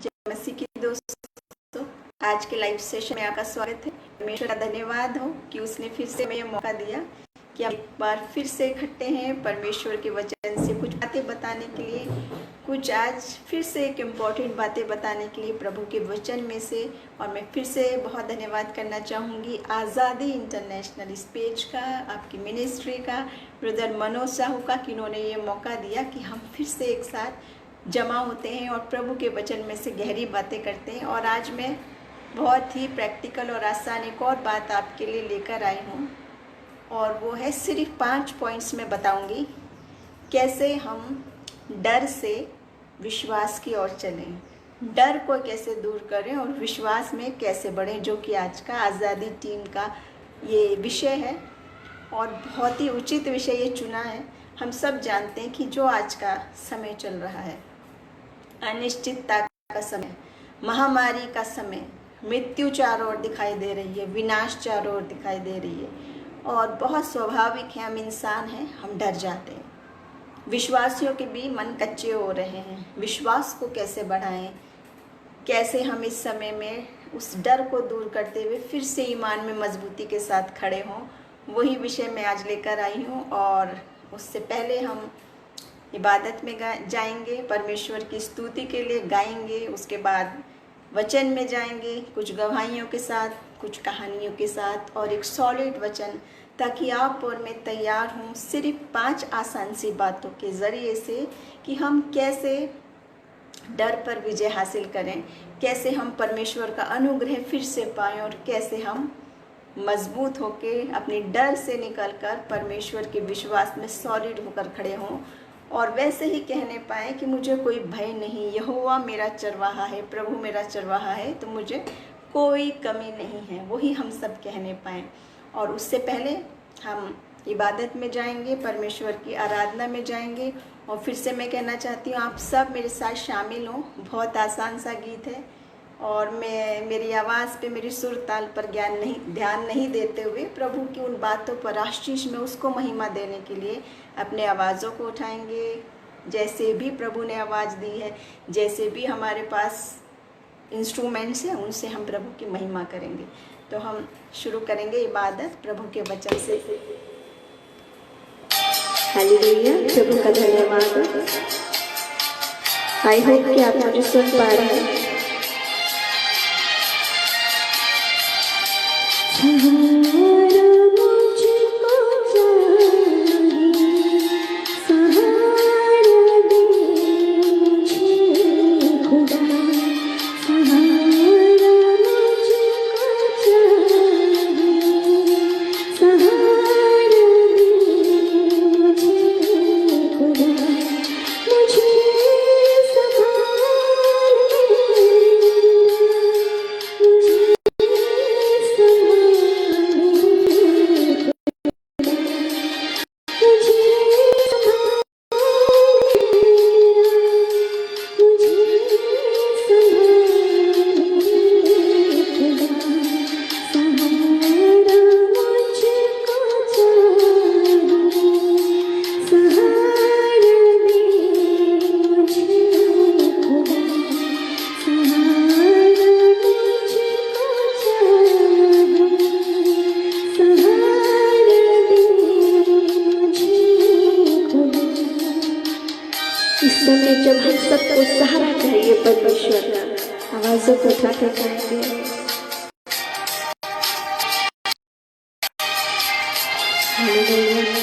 जय मसीह की दोस्तों, आज के लाइव सेशन में आपका स्वागत है। परमेश्वर का धन्यवाद हो कि उसने फिर से हमें मौका दिया कि हम एक बार फिर से इकट्ठे हैं परमेश्वर के वचन से कुछ बातें बताने के लिए, कुछ आज फिर से एक इम्पॉर्टेंट बातें बताने के लिए प्रभु के वचन में से। और मैं फिर से बहुत धन्यवाद करना चाहूँगी आज़ादी इंटरनेशनल इस पेज का, आपकी मिनिस्ट्री का, ब्रदर मनोज साहू का, कि इन्होंने ये मौका दिया कि हम फिर से एक साथ जमा होते हैं और प्रभु के वचन में से गहरी बातें करते हैं। और आज मैं बहुत ही प्रैक्टिकल और आसान एक और बात आपके लिए लेकर आई हूँ, और वो है सिर्फ 5 पॉइंट्स में बताऊँगी कैसे हम डर से विश्वास की ओर चलें, डर को कैसे दूर करें और विश्वास में कैसे बढ़ें, जो कि आज का आज़ादी टीम का ये विषय है। और बहुत ही उचित विषय ये चुना है। हम सब जानते हैं कि जो आज का समय चल रहा है, अनिश्चितता का समय, महामारी का समय, मृत्यु चारों ओर दिखाई दे रही है, विनाश चारों ओर दिखाई दे रही है, और बहुत स्वाभाविक है, हम इंसान हैं, हम डर जाते हैं। विश्वासियों के भी मन कच्चे हो रहे हैं। विश्वास को कैसे बढ़ाएं, कैसे हम इस समय में उस डर को दूर करते हुए फिर से ईमान में मजबूती के साथ खड़े हों, वही विषय मैं आज लेकर आई हूँ। और उससे पहले हम इबादत में जाएंगे, परमेश्वर की स्तुति के लिए गाएंगे, उसके बाद वचन में जाएंगे कुछ गवाहियों के साथ, कुछ कहानियों के साथ, और एक सॉलिड वचन, ताकि आप और मैं तैयार हों सिर्फ 5 आसान सी बातों के ज़रिए से कि हम कैसे डर पर विजय हासिल करें, कैसे हम परमेश्वर का अनुग्रह फिर से पाएं, और कैसे हम मजबूत होके अपने डर से निकलकर परमेश्वर के विश्वास में सॉलिड होकर खड़े हों, और वैसे ही कहने पाए कि मुझे कोई भय नहीं, यहोवा मेरा चरवाहा है, प्रभु मेरा चरवाहा है, तो मुझे कोई कमी नहीं है, वही हम सब कहने पाएँ। और उससे पहले हम इबादत में जाएंगे, परमेश्वर की आराधना में जाएंगे। और फिर से मैं कहना चाहती हूँ आप सब मेरे साथ शामिल हों। बहुत आसान सा गीत है, और मैं मेरी आवाज़ पे, मेरी सुर ताल पर ध्यान नहीं देते हुए प्रभु की उन बातों पर आशीष में उसको महिमा देने के लिए अपने आवाज़ों को उठाएंगे। जैसे भी प्रभु ने आवाज़ दी है, जैसे भी हमारे पास इंस्ट्रूमेंट्स हैं, उनसे हम प्रभु की महिमा करेंगे। तो हम शुरू करेंगे इबादत प्रभु के वचन से। हालेलुया, प्रभु का धन्यवाद। आई होप कि आप मुझे सुन पा रहे हैं। जब हम सबको सहारा चाहिए परमेश्वर का, आवाज़ों को उठाकर कहेंगे हालेलुया।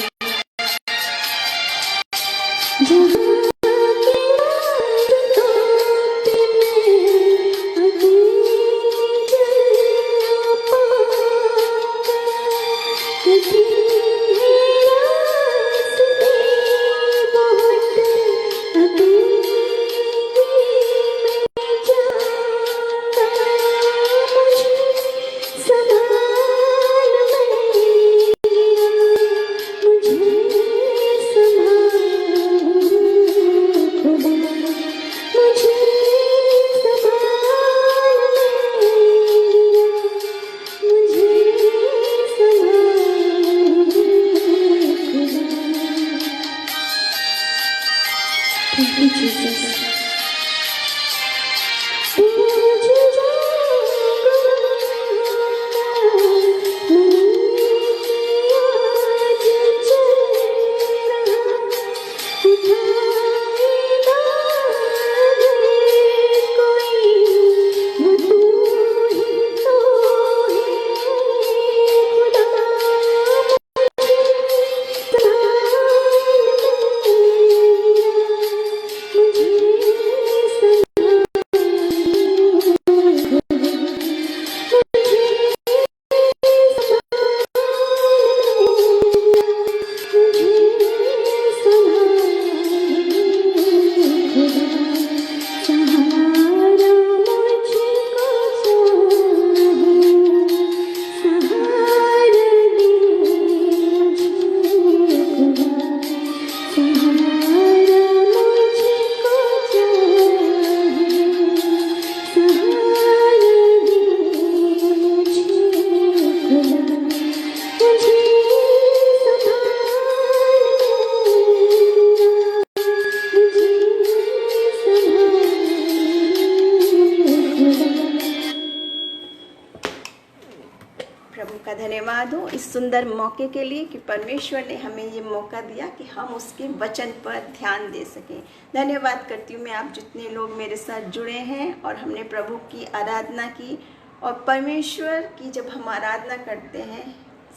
का धन्यवाद हो इस सुंदर मौके के लिए कि परमेश्वर ने हमें ये मौका दिया कि हम उसके वचन पर ध्यान दे सकें। धन्यवाद करती हूँ मैं आप जितने लोग मेरे साथ जुड़े हैं और हमने प्रभु की आराधना की। और परमेश्वर की जब हम आराधना करते हैं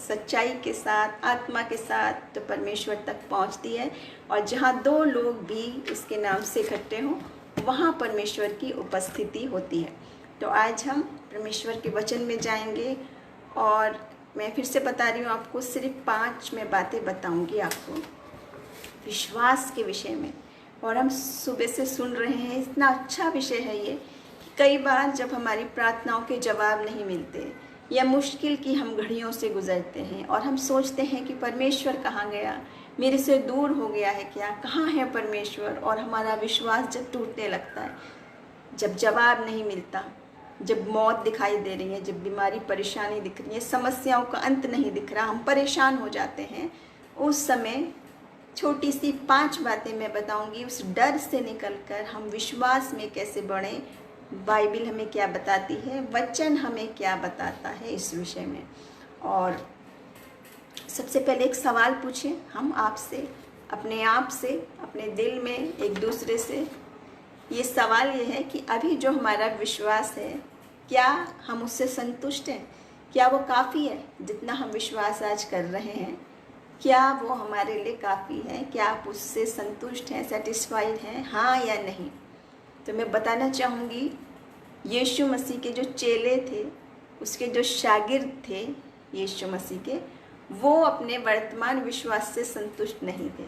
सच्चाई के साथ, आत्मा के साथ, तो परमेश्वर तक पहुंचती है। और जहां दो लोग भी उसके नाम से इकट्ठे हों वहां परमेश्वर की उपस्थिति होती है। तो आज हम परमेश्वर के वचन में जाएंगे और मैं फिर से बता रही हूँ आपको, सिर्फ 5 मैं बातें बताऊंगी आपको विश्वास के विषय में। और हम सुबह से सुन रहे हैं, इतना अच्छा विषय है ये कि कई बार जब हमारी प्रार्थनाओं के जवाब नहीं मिलते या मुश्किल की हम घड़ियों से गुजरते हैं और हम सोचते हैं कि परमेश्वर कहाँ गया, मेरे से दूर हो गया है क्या, कहाँ है परमेश्वर। और हमारा विश्वास जब टूटने लगता है, जब जवाब नहीं मिलता, जब मौत दिखाई दे रही है, जब बीमारी परेशानी दिख रही है, समस्याओं का अंत नहीं दिख रहा, हम परेशान हो जाते हैं, उस समय छोटी सी 5 बातें मैं बताऊंगी। उस डर से निकलकर हम विश्वास में कैसे बढ़ें, बाइबिल हमें क्या बताती है, वचन हमें क्या बताता है इस विषय में। और सबसे पहले एक सवाल पूछें हम आपसे, अपने आप से, अपने दिल में एक दूसरे से। ये सवाल ये है कि अभी जो हमारा विश्वास है क्या हम उससे संतुष्ट हैं? क्या वो काफ़ी है? जितना हम विश्वास आज कर रहे हैं क्या वो हमारे लिए काफ़ी है? क्या आप उससे संतुष्ट हैं, सेटिस्फाइड हैं, हाँ या नहीं? तो मैं बताना चाहूँगी, यीशु मसीह के जो चेले थे, उसके जो शागिर्द थे यीशु मसीह के, वो अपने वर्तमान विश्वास से संतुष्ट नहीं थे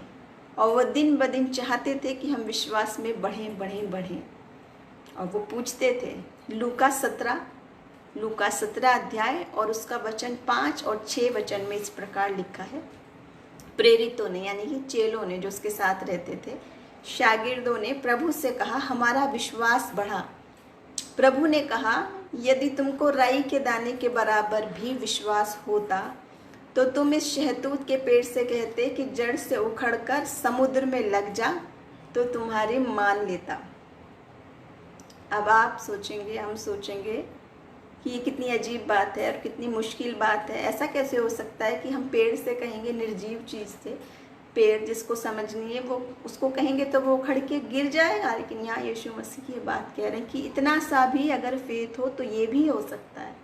और वो दिन ब दिन चाहते थे कि हम विश्वास में बढ़ें बढ़ें बढ़ें। और वो पूछते थे, लूका 17 अध्याय और उसका वचन 5 और 6 वचन में इस प्रकार लिखा है। प्रेरितों ने, यानी कि चेलों ने जो उसके साथ रहते थे, शागिर्दों ने प्रभु से कहा, हमारा विश्वास बढ़ा। प्रभु ने कहा, यदि तुमको राई के दाने के बराबर भी विश्वास होता तो तुम इस शहतूत के पेड़ से कहते कि जड़ से उखड़कर समुद्र में लग जा, तो तुम्हारी मान लेता। अब आप सोचेंगे, हम सोचेंगे कि ये कितनी अजीब बात है और कितनी मुश्किल बात है। ऐसा कैसे हो सकता है कि हम पेड़ से कहेंगे, निर्जीव चीज़ से, पेड़ जिसको समझनी है वो उसको कहेंगे तो वो उखड़ के गिर जाएगा। लेकिन यहाँ यीशु मसीह की बात कह रहे हैं कि इतना सा भी अगर फेथ हो तो ये भी हो सकता है,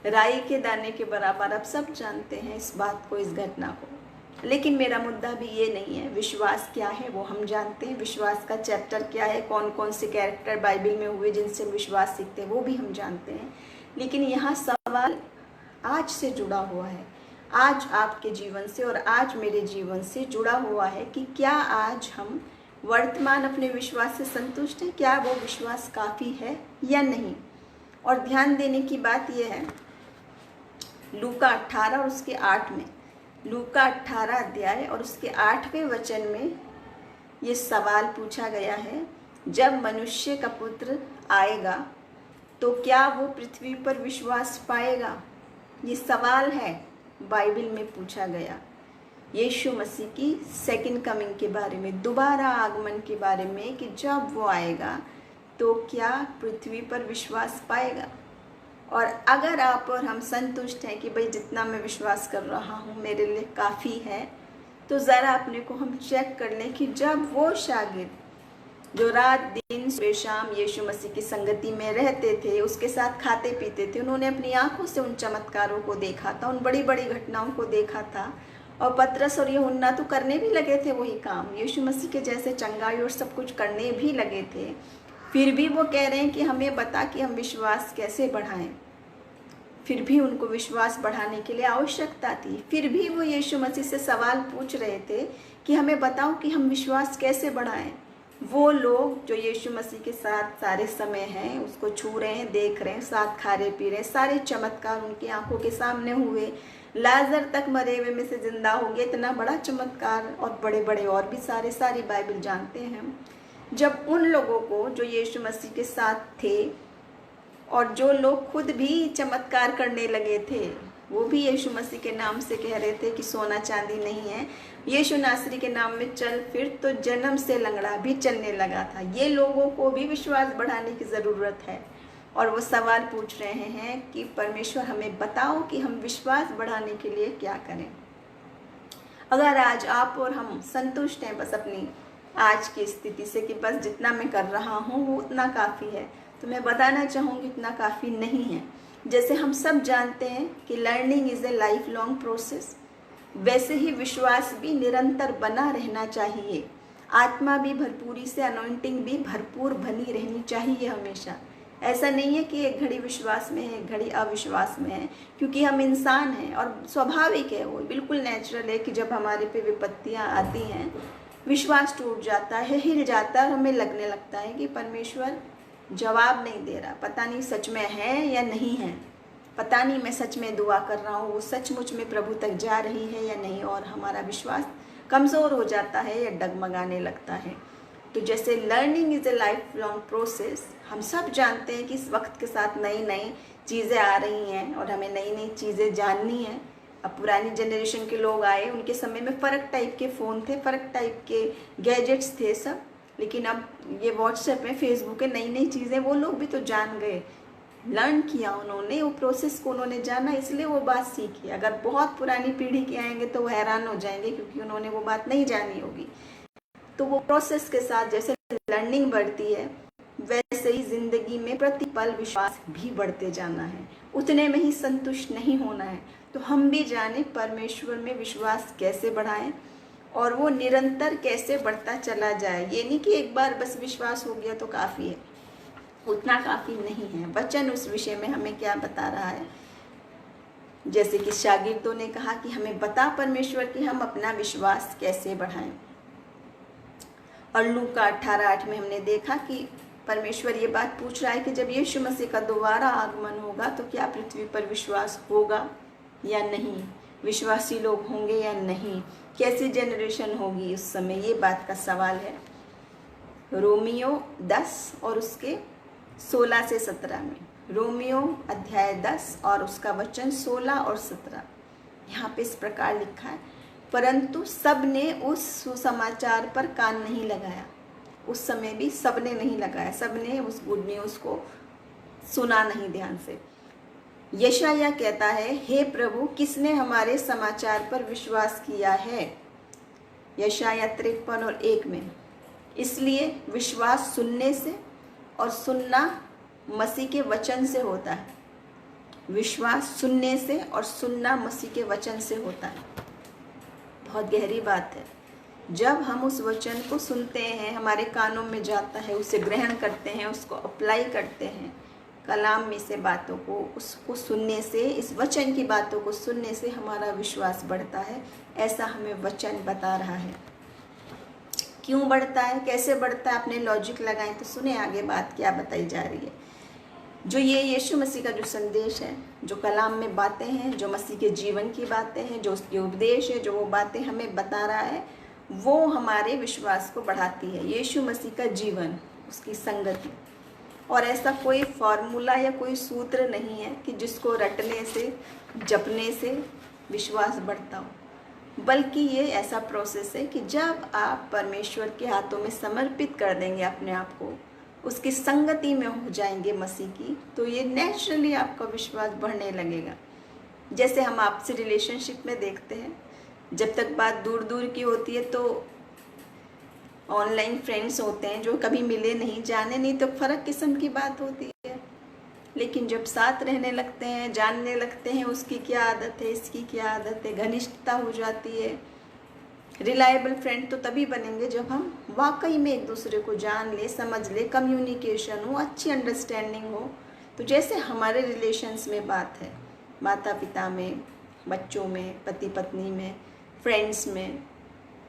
राई के दाने के बराबर। आप सब जानते हैं इस बात को, इस घटना को। लेकिन मेरा मुद्दा भी ये नहीं है। विश्वास क्या है वो हम जानते हैं, विश्वास का चैप्टर क्या है, कौन कौन से कैरेक्टर बाइबल में हुए जिनसे विश्वास सीखते हैं वो भी हम जानते हैं। लेकिन यहाँ सवाल आज से जुड़ा हुआ है, आज आपके जीवन से और आज मेरे जीवन से जुड़ा हुआ है कि क्या आज हम वर्तमान अपने विश्वास से संतुष्ट हैं? क्या वो विश्वास काफ़ी है या नहीं? और ध्यान देने की बात यह है, लूका 18 और उसके 8 में, लूका 18 अध्याय और उसके 8वें वचन में ये सवाल पूछा गया है, जब मनुष्य का पुत्र आएगा तो क्या वो पृथ्वी पर विश्वास पाएगा? ये सवाल है, बाइबल में पूछा गया यीशु मसीह की सेकंड कमिंग के बारे में, दोबारा आगमन के बारे में, कि जब वो आएगा तो क्या पृथ्वी पर विश्वास पाएगा। और अगर आप और हम संतुष्ट हैं कि भाई जितना मैं विश्वास कर रहा हूँ मेरे लिए काफ़ी है, तो ज़रा अपने को हम चेक कर लें कि जब वो शागिर्द जो रात दिन सुबह शाम यीशु मसीह की संगति में रहते थे, उसके साथ खाते पीते थे, उन्होंने अपनी आंखों से उन चमत्कारों को देखा था, उन बड़ी बड़ी घटनाओं को देखा था। और पतरस और यूहन्ना तो करने भी लगे थे वही काम, यीशु मसीह के जैसे चंगाई और सब कुछ करने भी लगे थे। फिर भी वो कह रहे हैं कि हमें बता कि हम विश्वास कैसे बढ़ाएं। फिर भी उनको विश्वास बढ़ाने के लिए आवश्यकता थी। फिर भी वो यीशु मसीह से सवाल पूछ रहे थे कि हमें बताओ कि हम विश्वास कैसे बढ़ाएं। वो लोग जो यीशु मसीह के साथ सारे समय हैं, उसको छू रहे हैं, देख रहे हैं, साथ खा रहे पी रहे हैं, सारे चमत्कार उनकी आंखों के सामने हुए, लाजर तक मरे हुए में से जिंदा हो गया, इतना बड़ा चमत्कार और बड़े बड़े और भी सारी बाइबल जानते हैं हम। जब उन लोगों को जो यीशु मसीह के साथ थे और जो लोग खुद भी चमत्कार करने लगे थे, वो भी यीशु मसीह के नाम से कह रहे थे कि सोना चांदी नहीं है, यीशु नासरी के नाम में चल फिर, तो जन्म से लंगड़ा भी चलने लगा था। ये लोगों को भी विश्वास बढ़ाने की ज़रूरत है। और वो सवाल पूछ रहे हैं कि परमेश्वर हमें बताओ कि हम विश्वास बढ़ाने के लिए क्या करें। अगर आज आप और हम संतुष्ट हैं बस अपनी आज की स्थिति से कि बस जितना मैं कर रहा हूँ वो उतना काफ़ी है, तो मैं बताना चाहूँगी इतना काफ़ी नहीं है। जैसे हम सब जानते हैं कि learning is a life long process, वैसे ही विश्वास भी निरंतर बना रहना चाहिए। आत्मा भी भरपूरी से, अनॉइंटिंग भी भरपूर बनी रहनी चाहिए हमेशा। ऐसा नहीं है कि एक घड़ी विश्वास में है एक घड़ी अविश्वास में है, क्योंकि हम इंसान हैं और स्वाभाविक है, वो बिल्कुल नेचुरल है कि जब हमारे पे विपत्तियाँ आती हैं विश्वास टूट जाता है, हिल जाता है और हमें लगने लगता है कि परमेश्वर जवाब नहीं दे रहा, पता नहीं सच में है या नहीं है, पता नहीं मैं सच में दुआ कर रहा हूँ वो सचमुच में प्रभु तक जा रही है या नहीं, और हमारा विश्वास कमज़ोर हो जाता है या डगमगाने लगता है। तो जैसे learning is a life long process, हम सब जानते हैं कि इस वक्त के साथ नई नई चीज़ें आ रही हैं और हमें नई नई चीज़ें जाननी है। अब पुरानी जनरेशन के लोग आए, उनके समय में फ़र्क टाइप के फ़ोन थे, फ़र्क टाइप के गैजेट्स थे सब, लेकिन अब ये व्हाट्सएप में, फेसबुक है, नई नई चीज़ें वो लोग भी तो जान गए, लर्न किया उन्होंने, वो प्रोसेस को उन्होंने जाना, इसलिए वो बात सीखी। अगर बहुत पुरानी पीढ़ी के आएंगे तो वो हैरान हो जाएंगे क्योंकि उन्होंने वो बात नहीं जानी होगी। तो वो प्रोसेस के साथ जैसे लर्निंग बढ़ती है वैसे ही ज़िंदगी में प्रतिपल विश्वास भी बढ़ते जाना है, उतने में ही संतुष्ट नहीं होना है। तो हम भी जाने परमेश्वर में विश्वास कैसे बढ़ाएं और वो निरंतर कैसे बढ़ता चला जाए। ये नहीं कि एक बार बस विश्वास हो गया तो काफ़ी है, उतना काफ़ी नहीं है। वचन उस विषय में हमें क्या बता रहा है, जैसे कि शागिर्दों ने कहा कि हमें बता परमेश्वर कि हम अपना विश्वास कैसे बढ़ाएं। और लूका 18:8 में हमने देखा कि परमेश्वर ये बात पूछ रहा है कि जब यीशु मसीह का दोबारा आगमन होगा तो क्या पृथ्वी पर विश्वास होगा या नहीं, विश्वासी लोग होंगे या नहीं, कैसी जनरेशन होगी उस समय, ये बात का सवाल है। रोमियो 10 और उसके 16 से 17 में, रोमियो अध्याय 10 और उसका वचन 16 और 17, यहाँ पे इस प्रकार लिखा है, परंतु सब ने उस सुसमाचार पर कान नहीं लगाया। उस समय भी सब ने नहीं लगाया, सब ने उस गुड न्यूज़ को सुना नहीं ध्यान से। यशायाह कहता है, हे प्रभु किसने हमारे समाचार पर विश्वास किया है। यशायाह 53 और 1 में, इसलिए विश्वास सुनने से और सुनना मसीह के वचन से होता है। विश्वास सुनने से और सुनना मसीह के वचन से होता है। बहुत गहरी बात है। जब हम उस वचन को सुनते हैं, हमारे कानों में जाता है, उसे ग्रहण करते हैं, उसको अप्लाई करते हैं, कलाम में से बातों को, उसको सुनने से, इस वचन की बातों को सुनने से हमारा विश्वास बढ़ता है। ऐसा हमें वचन बता रहा है। क्यों बढ़ता है, कैसे बढ़ता है, अपने लॉजिक लगाएं तो सुने आगे बात क्या बताई जा रही है। जो ये यीशु मसीह का जो संदेश है, जो कलाम में बातें हैं, जो मसीह के जीवन की बातें हैं, जो उसके उपदेश है, जो वो बातें हमें बता रहा है, वो हमारे विश्वास को बढ़ाती है। यीशु मसीह का जीवन, उसकी संगति, और ऐसा कोई फार्मूला या कोई सूत्र नहीं है कि जिसको रटने से, जपने से विश्वास बढ़ता हो, बल्कि ये ऐसा प्रोसेस है कि जब आप परमेश्वर के हाथों में समर्पित कर देंगे अपने आप को, उसकी संगति में हो जाएंगे मसीह की, तो ये नेचुरली आपका विश्वास बढ़ने लगेगा। जैसे हम आपसे रिलेशनशिप में देखते हैं, जब तक बात दूर दूर की होती है तो ऑनलाइन फ्रेंड्स होते हैं जो कभी मिले नहीं, जाने नहीं, तो फ़र्क किस्म की बात होती है। लेकिन जब साथ रहने लगते हैं, जानने लगते हैं उसकी क्या आदत है, इसकी क्या आदत है, घनिष्ठता हो जाती है। रिलायबल फ्रेंड तो तभी बनेंगे जब हम वाकई में एक दूसरे को जान ले, समझ ले, कम्युनिकेशन हो, अच्छी अंडरस्टैंडिंग हो। तो जैसे हमारे रिलेशंस में बात है, माता पिता में, बच्चों में, पति पत्नी में, फ्रेंड्स में,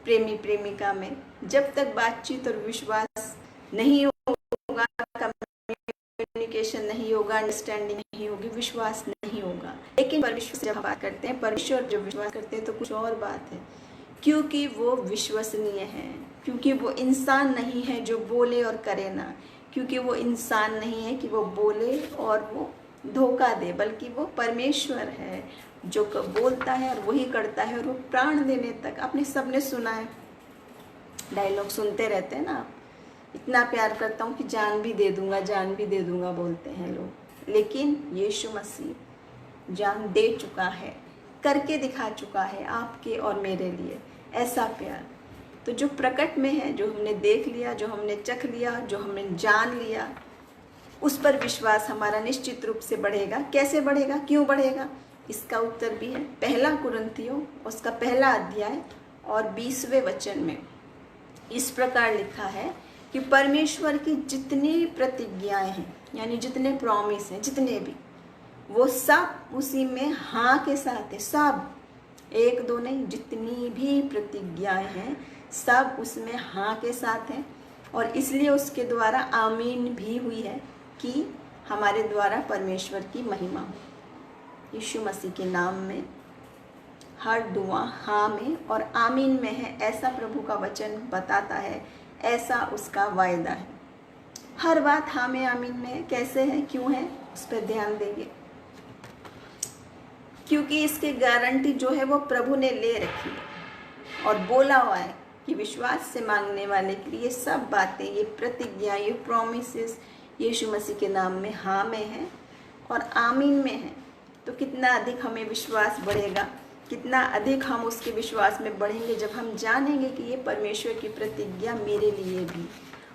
प्रेमी प्रेमिका में, जब तक बातचीत और विश्वास नहीं होगा, कम्युनिकेशन नहीं होगा, अंडरस्टैंडिंग नहीं होगी, विश्वास नहीं होगा। लेकिन परमेश्वर से जब बात करते हैं, परमेश्वर जब विश्वास करते हैं तो कुछ और बात है, क्योंकि वो विश्वसनीय है, क्योंकि वो इंसान नहीं है जो बोले और करे ना, क्योंकि वो इंसान नहीं है कि वो बोले और वो धोखा दे, बल्कि वो परमेश्वर है जो बोलता है और वही करता है, और वो प्राण देने तक। आपने सबने सुना है, डायलॉग सुनते रहते हैं ना, इतना प्यार करता हूँ कि जान भी दे दूँगा, जान भी दे दूँगा बोलते हैं लोग, लेकिन यीशु मसीह जान दे चुका है, करके दिखा चुका है आपके और मेरे लिए ऐसा प्यार। तो जो प्रकट में है, जो हमने देख लिया, जो हमने चख लिया, जो हमने जान लिया, उस पर विश्वास हमारा निश्चित रूप से बढ़ेगा। कैसे बढ़ेगा, क्यों बढ़ेगा, इसका उत्तर भी है पहला कुरिन्थियों उसका पहला अध्याय और 20वें वचन में इस प्रकार लिखा है कि परमेश्वर की जितनी प्रतिज्ञाएं हैं, यानी जितने प्रॉमिस हैं, जितने भी, वो सब उसी में हाँ के साथ है। सब, एक दो नहीं, जितनी भी प्रतिज्ञाएं हैं सब उसमें हाँ के साथ हैं। और इसलिए उसके द्वारा आमीन भी हुई है कि हमारे द्वारा परमेश्वर की महिमा हो। यीशु मसीह के नाम में हर दुआ हाँ में और आमीन में है, ऐसा प्रभु का वचन बताता है, ऐसा उसका वायदा है। हर बात हाँ में आमीन में है। कैसे है, क्यों है, उस पर ध्यान देंगे। क्योंकि इसकी गारंटी जो है वो प्रभु ने ले रखी है और बोला हुआ है कि विश्वास से मांगने वाले के लिए सब बातें, ये प्रतिज्ञा, ये प्रॉमिसेस यीशु मसीह के नाम में हाँ में है और आमीन में है। तो कितना अधिक हमें विश्वास बढ़ेगा, कितना अधिक हम उसके विश्वास में बढ़ेंगे जब हम जानेंगे कि ये परमेश्वर की प्रतिज्ञा मेरे लिए भी,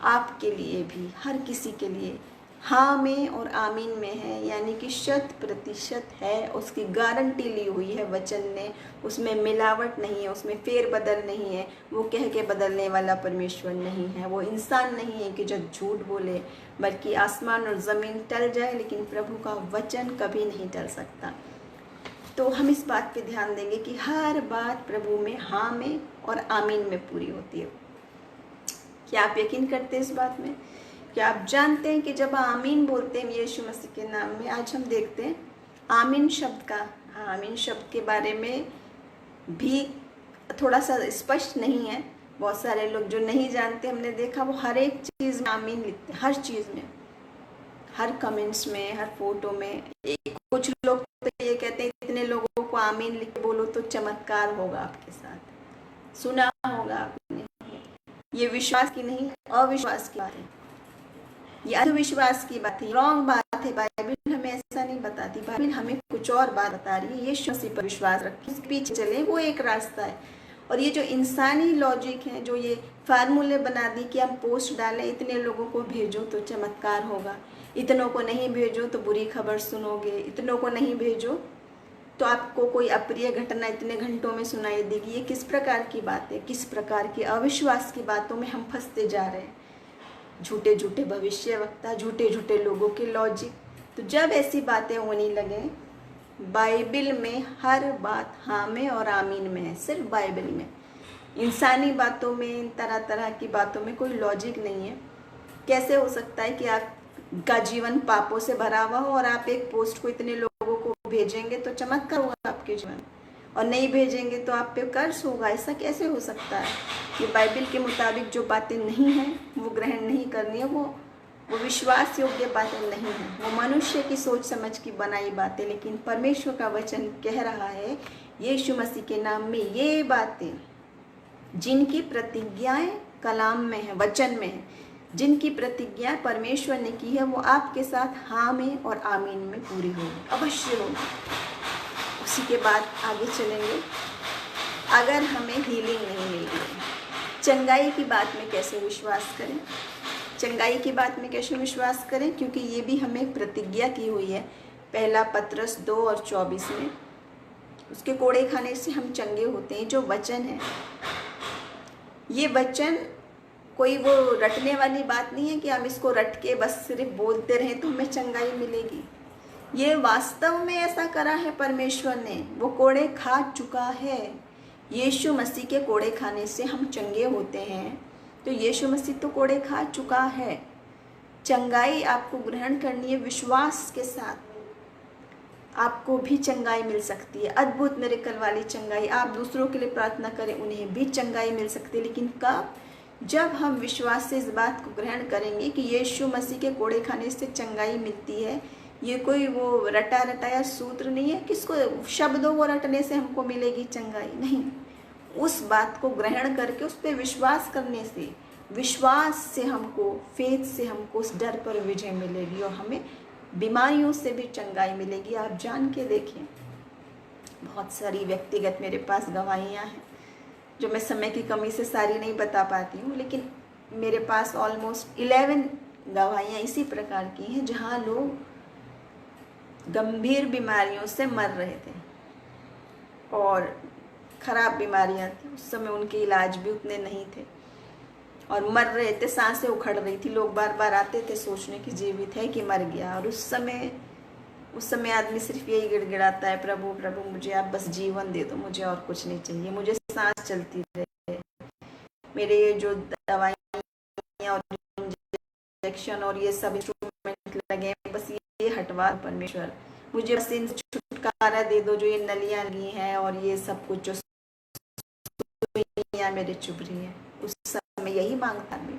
आपके लिए भी, हर किसी के लिए हाँ में और आमीन में है, यानी कि 100% है। उसकी गारंटी ली हुई है वचन ने, उसमें मिलावट नहीं है, उसमें फेरबदल नहीं है। वो कह के बदलने वाला परमेश्वर नहीं है, वो इंसान नहीं है कि जो झूठ बोले, बल्कि आसमान और ज़मीन टल जाए लेकिन प्रभु का वचन कभी नहीं टल सकता। तो हम इस बात पे ध्यान देंगे कि हर बात प्रभु में हाँ में और आमीन में पूरी होती है। क्या आप यकीन करते हैं इस बात में? क्या आप जानते हैं कि जब आमीन बोलते हैं यीशु मसीह के नाम में, आज हम देखते हैं आमीन शब्द का, आमीन शब्द के बारे में भी थोड़ा सा स्पष्ट नहीं है। बहुत सारे लोग जो नहीं जानते, हमने देखा वो हर एक चीज़ में आमीन लिखते हैं, हर चीज़ में, हर कमेंट्स में, हर फोटो में। कुछ लोग तो ये कहते हैं इतने लोगों को आमीन लिख के बोलो तो चमत्कार होगा आपके साथ। सुना होगा आपने, ये विश्वास की नहीं, अविश्वास की बात है, ये अंधविश्वास की बात है, रॉन्ग बात है। बाइबल हमें ऐसा नहीं बताती, बाइबल हमें कुछ और बात बता रही है। यीशु मसीह पर विश्वास रखें, उसके पीछे चले, वो एक रास्ता है। और ये जो इंसानी लॉजिक है, जो ये फार्मूले बना दी कि हम पोस्ट डालें, इतने लोगों को भेजो तो चमत्कार होगा, इतनों को नहीं भेजो तो बुरी खबर सुनोगे, इतनों को नहीं भेजो तो आपको कोई अप्रिय घटना इतने घंटों में सुनाई देगी। ये किस प्रकार की बात है, किस प्रकार की अविश्वास की बातों में हम फंसते जा रहे हैं। झूठे झूठे भविष्यवक्ता, झूठे झूठे लोगों के लॉजिक। तो जब ऐसी बातें होने लगे, बाइबल में हर बात हाँ में और आमीन में है, सिर्फ बाइबल में। इंसानी बातों में, तरह तरह की बातों में कोई लॉजिक नहीं है। कैसे हो सकता है कि आपका जीवन पापों से भरा हुआ हो और आप एक पोस्ट को इतने लोगों को भेजेंगे तो चमत्कार होगा आपके जीवन, और नहीं भेजेंगे तो आप पे कर्ज होगा? ऐसा कैसे हो सकता है? ये बाइबल के मुताबिक जो बातें नहीं हैं वो ग्रहण नहीं करनी है, वो विश्वास योग्य बातें नहीं हैं, वो मनुष्य की सोच समझ की बनाई बातें। लेकिन परमेश्वर का वचन कह रहा है यीशु मसीह के नाम में ये बातें, जिनकी प्रतिज्ञाएं कलाम में है, वचन में है, जिनकी प्रतिज्ञा परमेश्वर ने की है, वो आपके साथ हाँ में और आमीन में पूरी होगी, अवश्य होगी। उसी के बाद आगे चलेंगे। अगर हमें हीलिंग नहीं मिल रही है, चंगाई की बात में कैसे विश्वास करें? चंगाई की बात में कैसे विश्वास करें? क्योंकि ये भी हमें प्रतिज्ञा की हुई है, पहला पत्रस 2 और 24 में, उसके कोड़े खाने से हम चंगे होते हैं। जो वचन है, ये वचन कोई वो रटने वाली बात नहीं है कि हम इसको रट के बस सिर्फ बोलते रहें तो हमें चंगाई मिलेगी। ये वास्तव में ऐसा करा है परमेश्वर ने, वो कोड़े खा चुका है। यीशु मसीह के कोड़े खाने से हम चंगे होते हैं, तो यीशु मसीह तो कोड़े खा चुका है। चंगाई आपको ग्रहण करनी है विश्वास के साथ, आपको भी चंगाई मिल सकती है, अद्भुत मिरेकल वाली चंगाई। आप दूसरों के लिए प्रार्थना करें, उन्हें भी चंगाई मिल सकती है। लेकिन कब? जब हम विश्वास से इस बात को ग्रहण करेंगे कि यीशु मसीह के कोड़े खाने से चंगाई मिलती है। ये कोई वो रटा रटाया सूत्र नहीं है, किसको शब्दों को रटने से हमको मिलेगी चंगाई, नहीं। उस बात को ग्रहण करके उस पर विश्वास करने से, विश्वास से हमको, फेथ से हमको उस डर पर विजय मिलेगी और हमें बीमारियों से भी चंगाई मिलेगी। आप जान के देखिए, बहुत सारी व्यक्तिगत मेरे पास गवाहियाँ हैं जो मैं समय की कमी से सारी नहीं बता पाती हूँ, लेकिन मेरे पास ऑलमोस्ट 11 गवाहियाँ इसी प्रकार की हैं जहाँ लोग गंभीर बीमारियों से मर रहे थे और ख़राब बीमारियाँ थी। उस समय उनके इलाज भी उतने नहीं थे और मर रहे थे, सांसें उखड़ रही थी। लोग बार बार आते थे सोचने की जीवित है कि मर गया। और उस समय आदमी सिर्फ यही गिड़गिड़ाता है, प्रभु प्रभु मुझे आप बस जीवन दे दो, मुझे और कुछ नहीं चाहिए, मुझे सांस चलती रहे, मेरे ये जो दवाइयाँ और इंजेक्शन और ये सब इंस्ट्रूमेंट लगे बस ये हटवा परमेश्वर, मुझे बस इनसे छुटकारा दे दो, जो ये नलियाँ लगी हैं और ये सब कुछ जो मेरे चुभ रही है। उस समय यही मांगता मैं,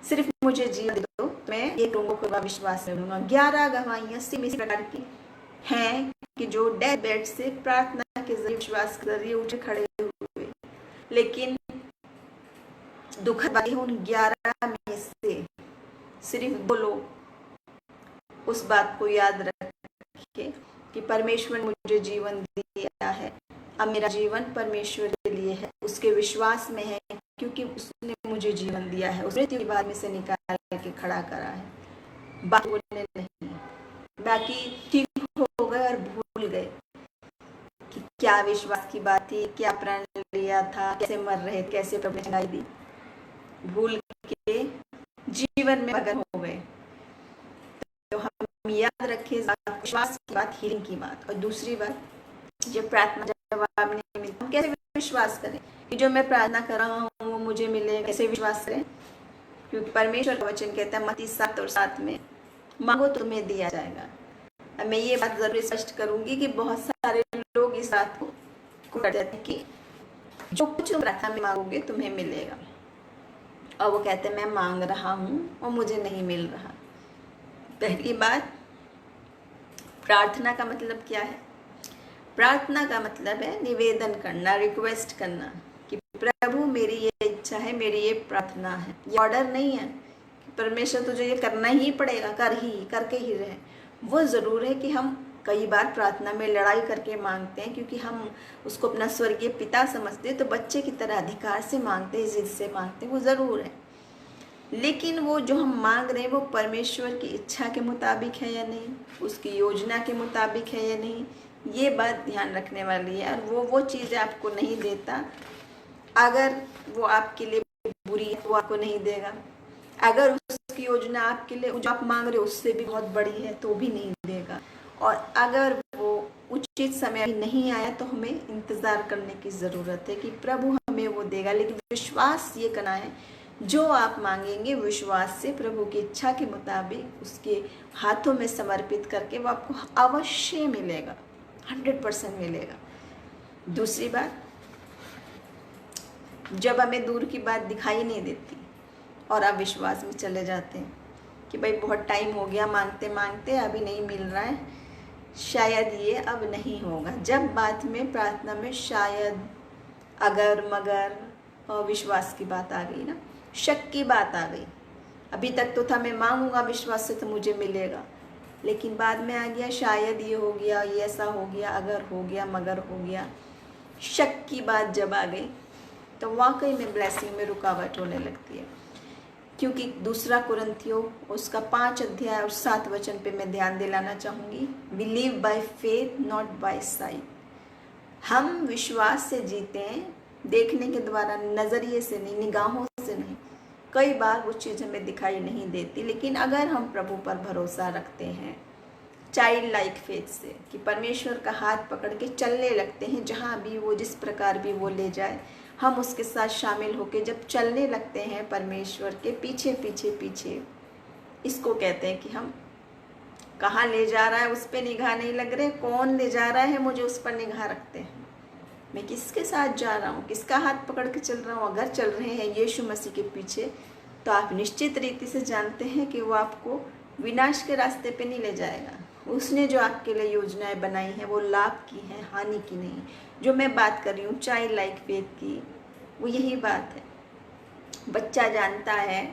सिर्फ मुझे जीवन दे दो, मैं ये लोगों को विश्वास में दूंगा। 11 गवाहियाँ सेम इसी प्रकार की हैं कि जो डेथ बेड से प्रार्थना के जरिए, विश्वास के जरिए उठे खड़े हुए, लेकिन दुखद बात है उन 11 में से सिर्फ 2 लोग उस बात को याद रखे कि परमेश्वर ने मुझे जीवन दिया है, अब मेरा जीवन परमेश्वर के लिए है, उसके विश्वास में है, क्योंकि उसने मुझे जीवन दिया है, उसने मृत्यु के बाद में से निकाल के खड़ा करा है। बाकी बोलने नहीं, बाकी ठीक हो गए और भूल गए कि क्या विश्वास की बात थी, क्या प्रण लिया था, कैसे मर रहे, कैसे प्रभु ने चंगाई दी, भूल के जीवन में मगन हो गए। तो हम याद रखें विश्वास की बात, हीलिंग की बात। और दूसरी बात, जब प्रार्थना जवाब नहीं मिलता, हम कैसे विश्वास करें कि जो मैं प्रार्थना कर रहा हूँ वो मुझे मिले? कैसे विश्वास करें? क्योंकि परमेश्वर का वचन कहता है मत्ती 7:7 में, मांगो तो तुम्हें दिया जाएगा। अब मैं ये बात जरूर स्पष्ट करूंगी कि बहुत सारे लोग इस बात को कर देते हैं कि जो कुछ तुम प्रार्थना में मांगोगे तुम्हें मिलेगा, और वो कहते हैं मैं मांग रहा हूँ और मुझे नहीं मिल रहा। पहली बात, प्रार्थना का मतलब क्या है? प्रार्थना का मतलब है निवेदन करना, रिक्वेस्ट करना कि प्रभु मेरी ये इच्छा है, मेरी ये प्रार्थना है। ये ऑर्डर नहीं है कि परमेश्वर तुझे ये करना ही पड़ेगा, करके ही रहे। वो ज़रूर है कि हम कई बार प्रार्थना में लड़ाई करके मांगते हैं, क्योंकि हम उसको अपना स्वर्गीय पिता समझते हैं, तो बच्चे की तरह अधिकार से मांगते हैं, जिद से मांगते हैं, वो ज़रूर है। लेकिन वो जो हम मांग रहे हैं वो परमेश्वर की इच्छा के मुताबिक है या नहीं, उसकी योजना के मुताबिक है या नहीं, ये बात ध्यान रखने वाली है। और वो चीज़ें आपको नहीं देता, अगर वो आपके लिए बुरी है वो आपको नहीं देगा। अगर उसकी योजना आपके लिए जो आप मांग रहे हो उससे भी बहुत बड़ी है तो भी नहीं देगा। और अगर वो उचित समय नहीं आया तो हमें इंतज़ार करने की ज़रूरत है कि प्रभु हमें वो देगा। लेकिन विश्वास ये करना है, जो आप मांगेंगे विश्वास से, प्रभु की इच्छा के मुताबिक उसके हाथों में समर्पित करके, वो आपको अवश्य मिलेगा, 100% मिलेगा। दूसरी बात, जब हमें दूर की बात दिखाई नहीं देती और आप विश्वास में चले जाते हैं कि भाई बहुत टाइम हो गया मांगते मांगते, अभी नहीं मिल रहा है, शायद ये अब नहीं होगा। जब बात में, प्रार्थना में शायद, अगर, मगर और विश्वास की बात आ गई ना, शक की बात आ गई। अभी तक तो था मैं मांगूंगा विश्वास से तो मुझे मिलेगा, लेकिन बाद में आ गया शायद ये हो गया, ये ऐसा हो गया, अगर हो गया, मगर हो गया। शक की बात जब आ गई तो वाकई में ब्लेसिंग में रुकावट होने लगती है। क्योंकि 2 कुरिन्थियों उसका 5 अध्याय और 7 वचन पे मैं ध्यान दिलाना चाहूँगी, we live by faith not by sight. हम विश्वास से जीते हैं, देखने के द्वारा, नज़रिए से नहीं, निगाहों से नहीं। कई बार वो चीज़ हमें दिखाई नहीं देती, लेकिन अगर हम प्रभु पर भरोसा रखते हैं चाइल्ड लाइक फेथ से, कि परमेश्वर का हाथ पकड़ के चलने लगते हैं, जहाँ भी वो, जिस प्रकार भी वो ले जाए, हम उसके साथ शामिल होकर जब चलने लगते हैं परमेश्वर के पीछे पीछे पीछे, इसको कहते हैं कि हम कहाँ ले जा रहा है उस पर निगाह नहीं लग रहे, कौन ले जा रहा है मुझे उस पर निगाह रखते हैं। मैं किसके साथ जा रहा हूँ, किसका हाथ पकड़ के चल रहा हूँ। अगर चल रहे हैं यीशु मसीह के पीछे, तो आप निश्चित रीति से जानते हैं कि वो आपको विनाश के रास्ते पे नहीं ले जाएगा। उसने जो आपके लिए योजनाएं बनाई हैं वो लाभ की हैं, हानि की नहीं। जो मैं बात कर रही हूँ चाइल्ड लाइक फेथ की, वो यही बात है। बच्चा जानता है,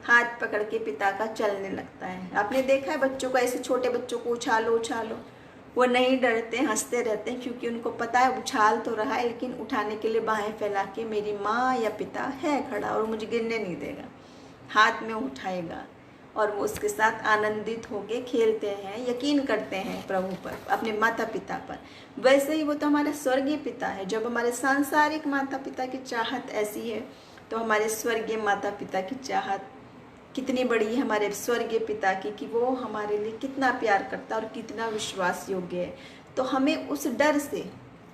हाथ पकड़ के पिता का चलने लगता है। आपने देखा है बच्चों को, ऐसे छोटे बच्चों को उछालो उछालो, वो नहीं डरते, हंसते रहते हैं, क्योंकि उनको पता है उछाल तो रहा है लेकिन उठाने के लिए बाहें फैला के मेरी माँ या पिता है खड़ा और मुझे गिरने नहीं देगा, हाथ में उठाएगा और वो उसके साथ आनंदित होके खेलते हैं, यकीन करते हैं प्रभु पर, अपने माता पिता पर। वैसे ही वो तो हमारे स्वर्गीय पिता है। जब हमारे सांसारिक माता पिता की चाहत ऐसी है तो हमारे स्वर्गीय माता पिता की चाहत कितनी बड़ी है हमारे स्वर्गीय पिता की, कि वो हमारे लिए कितना प्यार करता है और कितना विश्वास योग्य है। तो हमें उस डर से,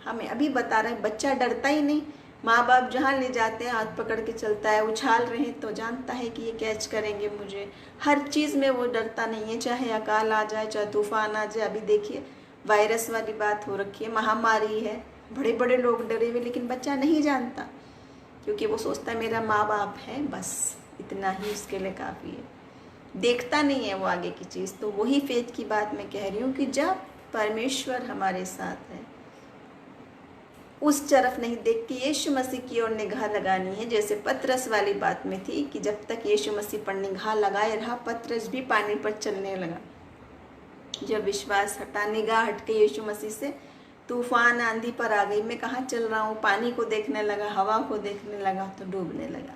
हमें अभी बता रहे हैं बच्चा डरता ही नहीं, माँ बाप जहाँ ले जाते हैं हाथ पकड़ के चलता है, उछाल रहे हैं तो जानता है कि ये कैच करेंगे मुझे, हर चीज़ में वो डरता नहीं है, चाहे अकाल आ जाए, चाहे तूफान आ जाए। अभी देखिए वायरस वाली बात हो रखी है, महामारी है, बड़े बड़े लोग डरे हुए, लेकिन बच्चा नहीं जानता, क्योंकि वो सोचता है मेरा माँ बाप है, बस इतना ही उसके लिए काफ़ी है, देखता नहीं है वो आगे की चीज़। तो वही फेथ की बात मैं कह रही हूँ कि जब परमेश्वर हमारे साथ है, उस तरफ नहीं देख के यीशु मसीह की ओर निगाह लगानी है। जैसे पतरस वाली बात में थी कि जब तक यीशु मसीह पर निगाह लगाए रहा, पतरस भी पानी पर चलने लगा। जब विश्वास हटा, निगाह हट के यीशु मसीह से, तूफान आंधी पर आ गई, मैं कहाँ चल रहा हूँ, पानी को देखने लगा, हवा को देखने लगा तो डूबने लगा।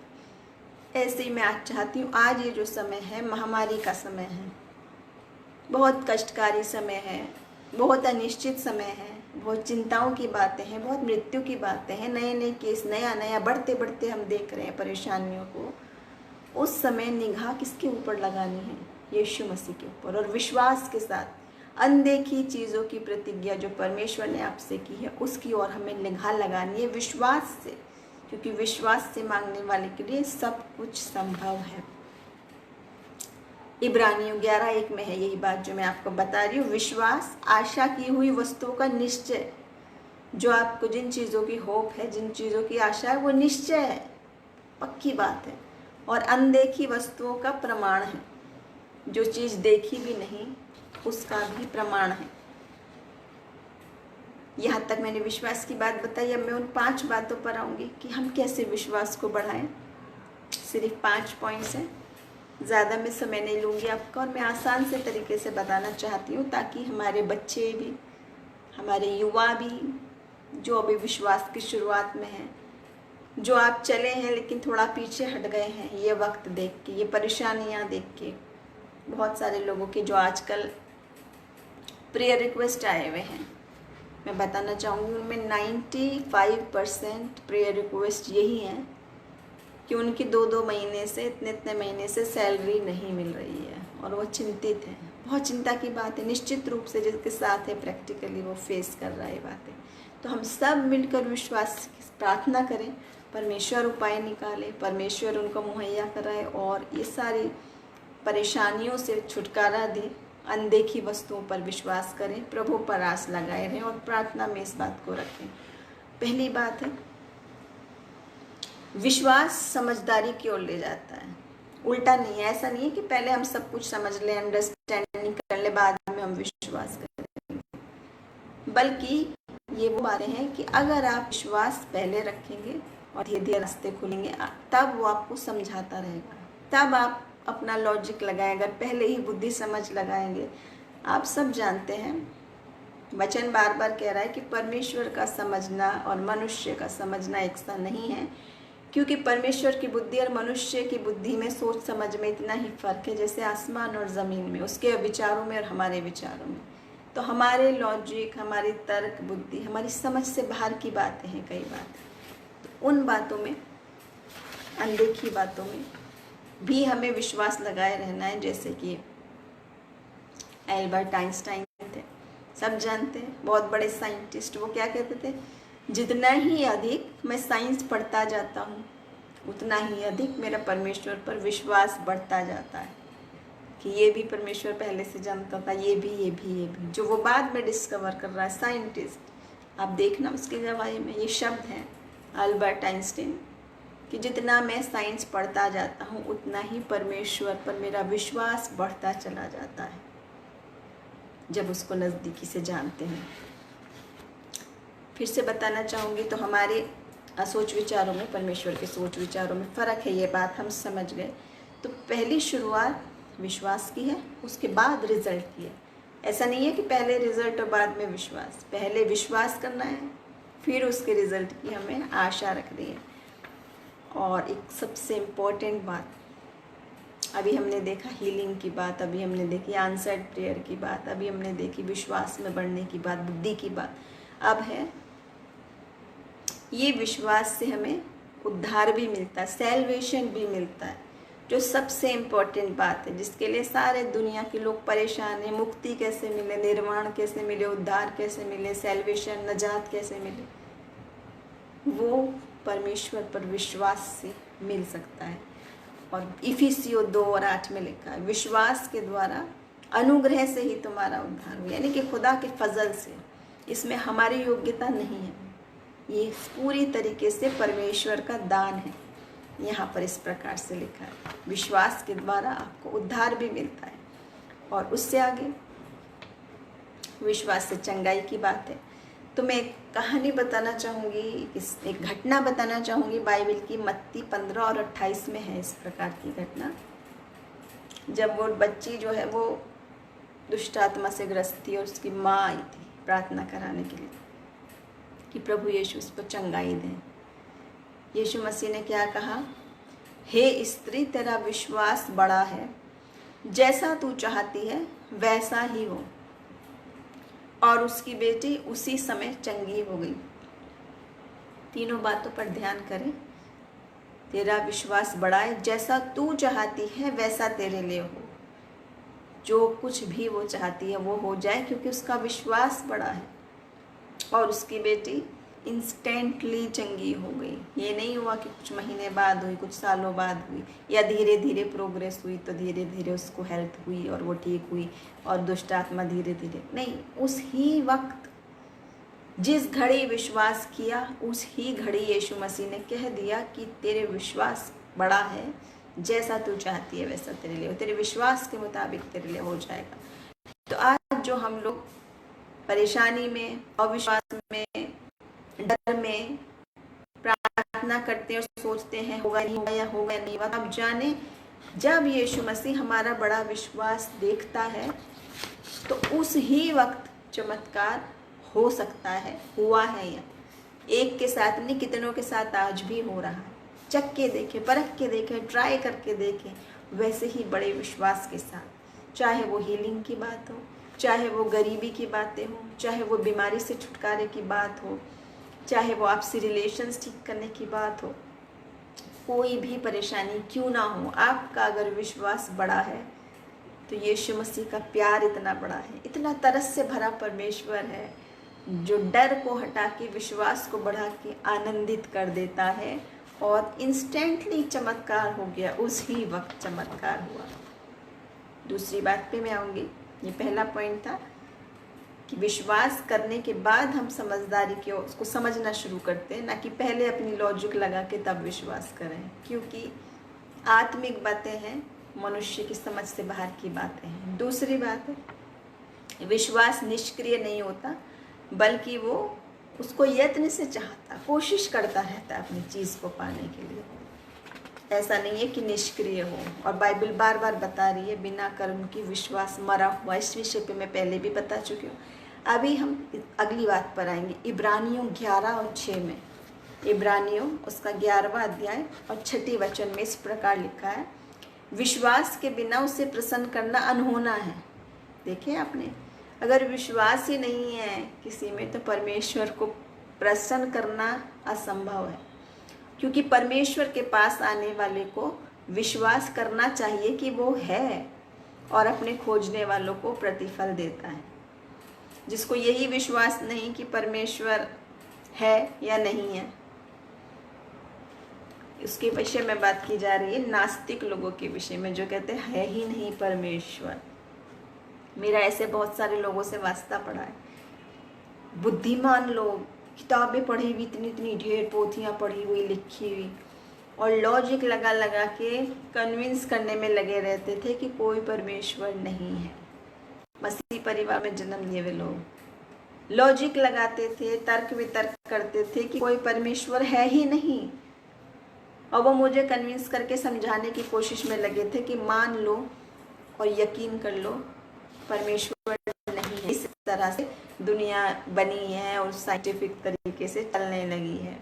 ऐसे ही मैं आज चाहती हूँ, आज ये जो समय है महामारी का समय है, बहुत कष्टकारी समय है, बहुत अनिश्चित समय है, बहुत चिंताओं की बातें हैं, बहुत मृत्यु की बातें हैं, नए नए केस नया नया बढ़ते बढ़ते हम देख रहे हैं परेशानियों को। उस समय निगाह किसके ऊपर लगानी है? यीशु मसीह के ऊपर, और विश्वास के साथ अनदेखी चीज़ों की प्रतिज्ञा जो परमेश्वर ने आपसे की है उसकी ओर हमें निगाह लगानी है, विश्वास से, क्योंकि विश्वास से मांगने वाले के लिए सब कुछ संभव है। इब्रानियों 11:1 में है यही बात जो मैं आपको बता रही हूँ। विश्वास आशा की हुई वस्तुओं का निश्चय, जो आपको जिन चीज़ों की होप है, जिन चीज़ों की आशा है, वो निश्चय है, पक्की बात है, और अनदेखी वस्तुओं का प्रमाण है, जो चीज़ देखी भी नहीं उसका भी प्रमाण है। यहाँ तक मैंने विश्वास की बात बताई। अब मैं उन 5 बातों पर आऊँगी कि हम कैसे विश्वास को बढ़ाएं। सिर्फ 5 पॉइंट्स हैं, ज़्यादा मैं समय नहीं लूँगी आपका, और मैं आसान से तरीके से बताना चाहती हूँ ताकि हमारे बच्चे भी, हमारे युवा भी, जो अभी विश्वास की शुरुआत में हैं, जो आप चले हैं लेकिन थोड़ा पीछे हट गए हैं, ये वक्त देख के, ये परेशानियाँ देख के, बहुत सारे लोगों के जो आजकल प्रेयर रिक्वेस्ट आए हुए हैं, मैं बताना चाहूँगी उनमें 95% प्रेयर रिक्वेस्ट यही हैं कि उनकी 2-2 महीने से, इतने महीने से सैलरी नहीं मिल रही है और वो चिंतित हैं। बहुत चिंता की बात है, निश्चित रूप से जिसके साथ है प्रैक्टिकली वो फेस कर रहा है बातें। तो हम सब मिलकर विश्वास की प्रार्थना करें, परमेश्वर उपाय निकाले, परमेश्वर उनको मुहैया कराए और ये सारी परेशानियों से छुटकारा दे। अनदेखी वस्तुओं पर विश्वास करें, प्रभु पर आस लगाए रहें और प्रार्थना में इस बात को रखें। पहली बात है, विश्वास समझदारी की ओर ले जाता है, उल्टा नहीं है। ऐसा नहीं है कि पहले हम सब कुछ समझ लें, अंडरस्टैंडिंग कर ले, बाद में हम विश्वास करें, बल्कि ये वो बातें हैं कि अगर आप विश्वास पहले रखेंगे और धीरे धीरे रास्ते खुलेंगे, तब वो आपको समझाता रहेगा, तब आप अपना लॉजिक लगाएं। अगर पहले ही बुद्धि समझ लगाएंगे, आप सब जानते हैं वचन बार बार कह रहा है कि परमेश्वर का समझना और मनुष्य का समझना एक सा नहीं है, क्योंकि परमेश्वर की बुद्धि और मनुष्य की बुद्धि में, सोच समझ में इतना ही फर्क है जैसे आसमान और ज़मीन में, उसके विचारों में और हमारे विचारों में। तो हमारे लॉजिक, हमारी तर्क बुद्धि, हमारी समझ से बाहर की बातें हैं कई बातें। तो उन बातों में, अनदेखी बातों में भी हमें विश्वास लगाए रहना है। जैसे कि एल्बर्ट आइंस्टाइन थे, सब जानते हैं, बहुत बड़े साइंटिस्ट। वो क्या कहते थे, जितना ही अधिक मैं साइंस पढ़ता जाता हूँ उतना ही अधिक मेरा परमेश्वर पर विश्वास बढ़ता जाता है, कि ये भी परमेश्वर पहले से जानता था, ये भी, जो वो बाद में डिस्कवर कर रहा है साइंटिस्ट। आप देखना उसकी गवाही में ये शब्द हैं एल्बर्ट आइंस्टाइन, कि जितना मैं साइंस पढ़ता जाता हूँ उतना ही परमेश्वर पर मेरा विश्वास बढ़ता चला जाता है, जब उसको नज़दीकी से जानते हैं। फिर से बताना चाहूँगी तो हमारे सोच विचारों में, परमेश्वर के सोच विचारों में फ़र्क है, ये बात हम समझ गए। तो पहली शुरुआत विश्वास की है, उसके बाद रिजल्ट की है। ऐसा नहीं है कि पहले रिजल्ट और बाद में विश्वास, पहले विश्वास करना है, फिर उसके रिजल्ट की हमें आशा रखनी है। और एक सबसे इम्पोर्टेंट बात, अभी हमने देखा हीलिंग की बात, अभी हमने देखी आंसर्ड प्रेयर की बात, अभी हमने देखी विश्वास में बढ़ने की बात, बुद्धि की बात। अब है ये विश्वास से हमें उद्धार भी मिलता है, सैल्वेशन भी मिलता है, जो सबसे इम्पोर्टेंट बात है, जिसके लिए सारे दुनिया के लोग परेशान हैं। मुक्ति कैसे मिले, निर्वाण कैसे मिले, उद्धार कैसे मिले, सैल्वेशन, नजात कैसे मिले, वो परमेश्वर पर विश्वास से मिल सकता है। और इफिसियों 2:8 में लिखा है, विश्वास के द्वारा अनुग्रह से ही तुम्हारा उद्धार हुआ, यानी कि खुदा के फजल से, इसमें हमारी योग्यता नहीं है, ये पूरी तरीके से परमेश्वर का दान है। यहाँ पर इस प्रकार से लिखा है, विश्वास के द्वारा आपको उद्धार भी मिलता है। और उससे आगे विश्वास से चंगाई की बात है। तो मैं एक कहानी बताना चाहूँगी, एक घटना बताना चाहूँगी बाइबल की, मत्ती 15 और 28 में है इस प्रकार की घटना। जब वो बच्ची जो है वो दुष्ट आत्मा से ग्रस्त थी और उसकी माँ आई थी प्रार्थना कराने के लिए कि प्रभु यीशु उस पर चंगाई दें। यीशु मसीह ने क्या कहा, हे स्त्री, तेरा विश्वास बड़ा है, जैसा तू चाहती है वैसा ही हो। और उसकी बेटी उसी समय चंगी हो गई। तीनों बातों पर ध्यान करें, तेरा विश्वास बड़ा है, जैसा तू चाहती है वैसा तेरे लिए हो। जो कुछ भी वो चाहती है वो हो जाए, क्योंकि उसका विश्वास बड़ा है। और उसकी बेटी इंस्टेंटली चंगी हो गई। ये नहीं हुआ कि कुछ महीने बाद हुई, कुछ सालों बाद हुई, या धीरे धीरे प्रोग्रेस हुई तो धीरे धीरे उसको हेल्थ हुई और वो ठीक हुई, और दुष्ट आत्मा धीरे धीरे नहीं, उस ही वक्त जिस घड़ी विश्वास किया उस ही घड़ी यीशु मसीह ने कह दिया कि तेरे विश्वास बड़ा है, जैसा तू चाहती है वैसा तेरे लिए हो, तेरे विश्वास के मुताबिक तेरे लिए हो जाएगा। तो आज जो हम लोग परेशानी में, अविश्वास में, डर में प्रार्थना करते हैं और सोचते हैं होगा नहीं होगा या होगा नहीं होगा, अब जाने जब यीशु मसीह हमारा बड़ा विश्वास देखता है तो उस ही वक्त चमत्कार हो सकता है, हुआ है, या एक के साथ नहीं कितनों के साथ आज भी हो रहा है। चख के देखें, परख के देखें, ट्राई करके देखें, वैसे ही बड़े विश्वास के साथ, चाहे वो हीलिंग की बात हो, चाहे वो गरीबी की बातें हो, चाहे वो बीमारी से छुटकारे की बात हो, चाहे वो आपसे रिलेशंस ठीक करने की बात हो, कोई भी परेशानी क्यों ना हो, आपका अगर विश्वास बड़ा है तो यीशु मसीह का प्यार इतना बड़ा है, इतना तरस से भरा परमेश्वर है, जो डर को हटा के विश्वास को बढ़ा के आनंदित कर देता है। और इंस्टेंटली चमत्कार हो गया, उस ही वक्त चमत्कार हुआ। दूसरी बात पे मैं आऊँगी। ये पहला पॉइंट था कि विश्वास करने के बाद हम समझदारी के उसको समझना शुरू करते हैं, ना कि पहले अपनी लॉजिक लगा के तब विश्वास करें, क्योंकि आत्मिक बातें हैं, मनुष्य की समझ से बाहर की बातें हैं। दूसरी बात है, विश्वास निष्क्रिय नहीं होता, बल्कि वो उसको यत्न से चाहता, कोशिश करता रहता है अपनी चीज़ को पाने के लिए। ऐसा नहीं है कि निष्क्रिय हो। और बाइबल बार बार बता रही है, बिना कर्म की विश्वास मरा हुआ। इस विषय पे मैं पहले भी बता चुकी हूँ। अभी हम अगली बात पर आएंगे, इब्रानियों 11 और 6 में। इब्रानियों उसका 11वां अध्याय और 6 वचन में इस प्रकार लिखा है, विश्वास के बिना उसे प्रसन्न करना अनहोना है। देखें आपने, अगर विश्वास ही नहीं है किसी में तो परमेश्वर को प्रसन्न करना असंभव है, क्योंकि परमेश्वर के पास आने वाले को विश्वास करना चाहिए कि वो है और अपने खोजने वालों को प्रतिफल देता है। जिसको यही विश्वास नहीं कि परमेश्वर है या नहीं है, उसके विषय में बात की जा रही है, नास्तिक लोगों के विषय में, जो कहते हैं है ही नहीं परमेश्वर। मेरा ऐसे बहुत सारे लोगों से वास्ता पड़ा है, बुद्धिमान लोग, किताबें पढ़ी हुई, इतनी इतनी ढेर पोथियाँ पढ़ी हुई, लिखी हुई, और लॉजिक लगा लगा के कन्विंस करने में लगे रहते थे कि कोई परमेश्वर नहीं है। मसीह परिवार में जन्म लिए हुए लोग लॉजिक लगाते थे, तर्क वितर्क करते थे कि कोई परमेश्वर है ही नहीं, और वो मुझे कन्विंस करके समझाने की कोशिश में लगे थे कि मान लो और यकीन कर लो परमेश्वर नहीं है। इस तरह से दुनिया बनी है और साइंटिफिक तरीके से चलने लगी है।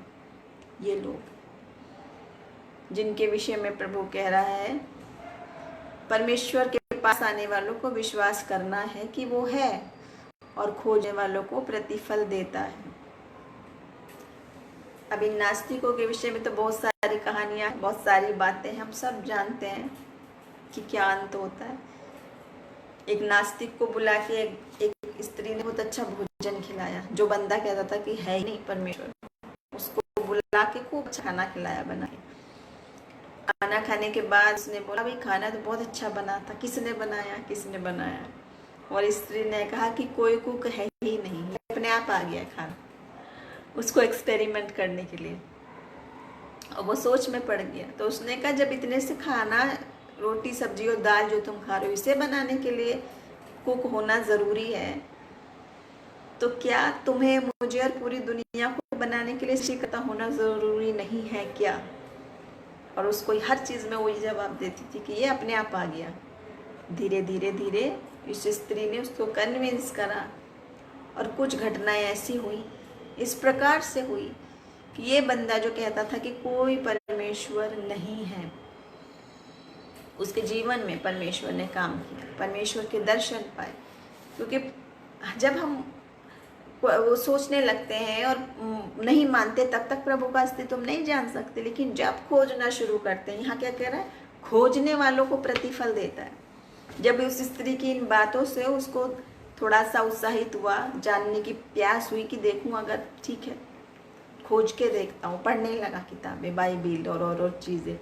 ये लोग जिनके विषय में प्रभु कह रहा है परमेश्वर के पास आने वालों को विश्वास करना है कि वो है और खोजने वालों को प्रतिफल देता है। अब इन नास्तिकों के विषय में तो बहुत सारी कहानियां, बहुत सारी बातें हम सब जानते हैं कि क्या अंत होता है। एक नास्तिक को बुला के एक स्त्री ने बहुत अच्छा भोजन खिलाया, जो बंदा कहता था कि है ही नहीं परमेश्वर, उसको बुला के खूब अच्छा खाना खिलाया बना के। खाना खाने के बाद उसने बोला भाई खाना तो बहुत अच्छा बना था, किसने बनाया, किसने बनाया? और स्त्री ने कहा कि कोई कुक है ही नहीं, अपने आप आ गया खाना उसको एक्सपेरिमेंट करने के लिए। और वो सोच में पड़ गया। तो उसने कहा जब इतने से खाना, रोटी सब्जी और दाल जो तुम खा रहे हो, इसे बनाने के लिए कुक होना ज़रूरी है, तो क्या तुम्हें, मुझे और पूरी दुनिया को बनाने के लिए सृष्टिकर्ता होना ज़रूरी नहीं है क्या? और उसको हर चीज़ में वही जवाब देती थी कि ये अपने आप आ गया। धीरे धीरे धीरे इस स्त्री ने उसको कन्विंस करा और कुछ घटनाएं ऐसी हुई, इस प्रकार से हुई कि ये बंदा जो कहता था कि कोई परमेश्वर नहीं है, उसके जीवन में परमेश्वर ने काम किया, परमेश्वर के दर्शन पाए। क्योंकि जब हम वो सोचने लगते हैं और नहीं मानते तब तक प्रभु का अस्तित्व हम नहीं जान सकते, लेकिन जब खोजना शुरू करते हैं, यहाँ क्या कह रहा है, खोजने वालों को प्रतिफल देता है। जब उस स्त्री की इन बातों से उसको थोड़ा सा उत्साहित हुआ, जानने की प्यास हुई कि देखूं अगर ठीक है, खोज के देखता हूँ, पढ़ने लगा किताबें, बाइबिल और चीज़ें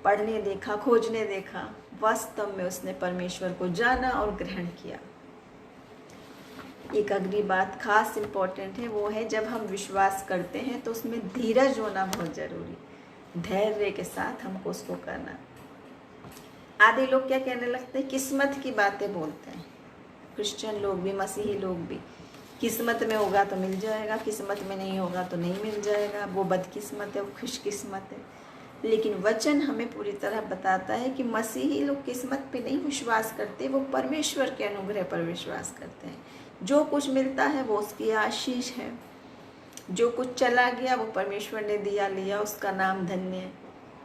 पढ़ने देखा, खोजने देखा। वास्तव में उसने परमेश्वर को जाना और ग्रहण किया। एक अगली बात खास इम्पोर्टेंट है, वो है जब हम विश्वास करते हैं तो उसमें धीरज होना बहुत ज़रूरी, धैर्य के साथ हमको उसको करना। आधे लोग क्या कहने लगते हैं, किस्मत की बातें बोलते हैं। क्रिश्चियन लोग भी, मसीही लोग भी, किस्मत में होगा तो मिल जाएगा, किस्मत में नहीं होगा तो नहीं मिल जाएगा, वो बदकिस्मत है, वो खुशकिस्मत है। लेकिन वचन हमें पूरी तरह बताता है कि मसीही लोग किस्मत पे नहीं विश्वास करते, वो परमेश्वर के अनुग्रह पर विश्वास करते हैं। जो कुछ मिलता है वो उसकी आशीष है, जो कुछ चला गया वो परमेश्वर ने दिया लिया, उसका नाम धन्य है।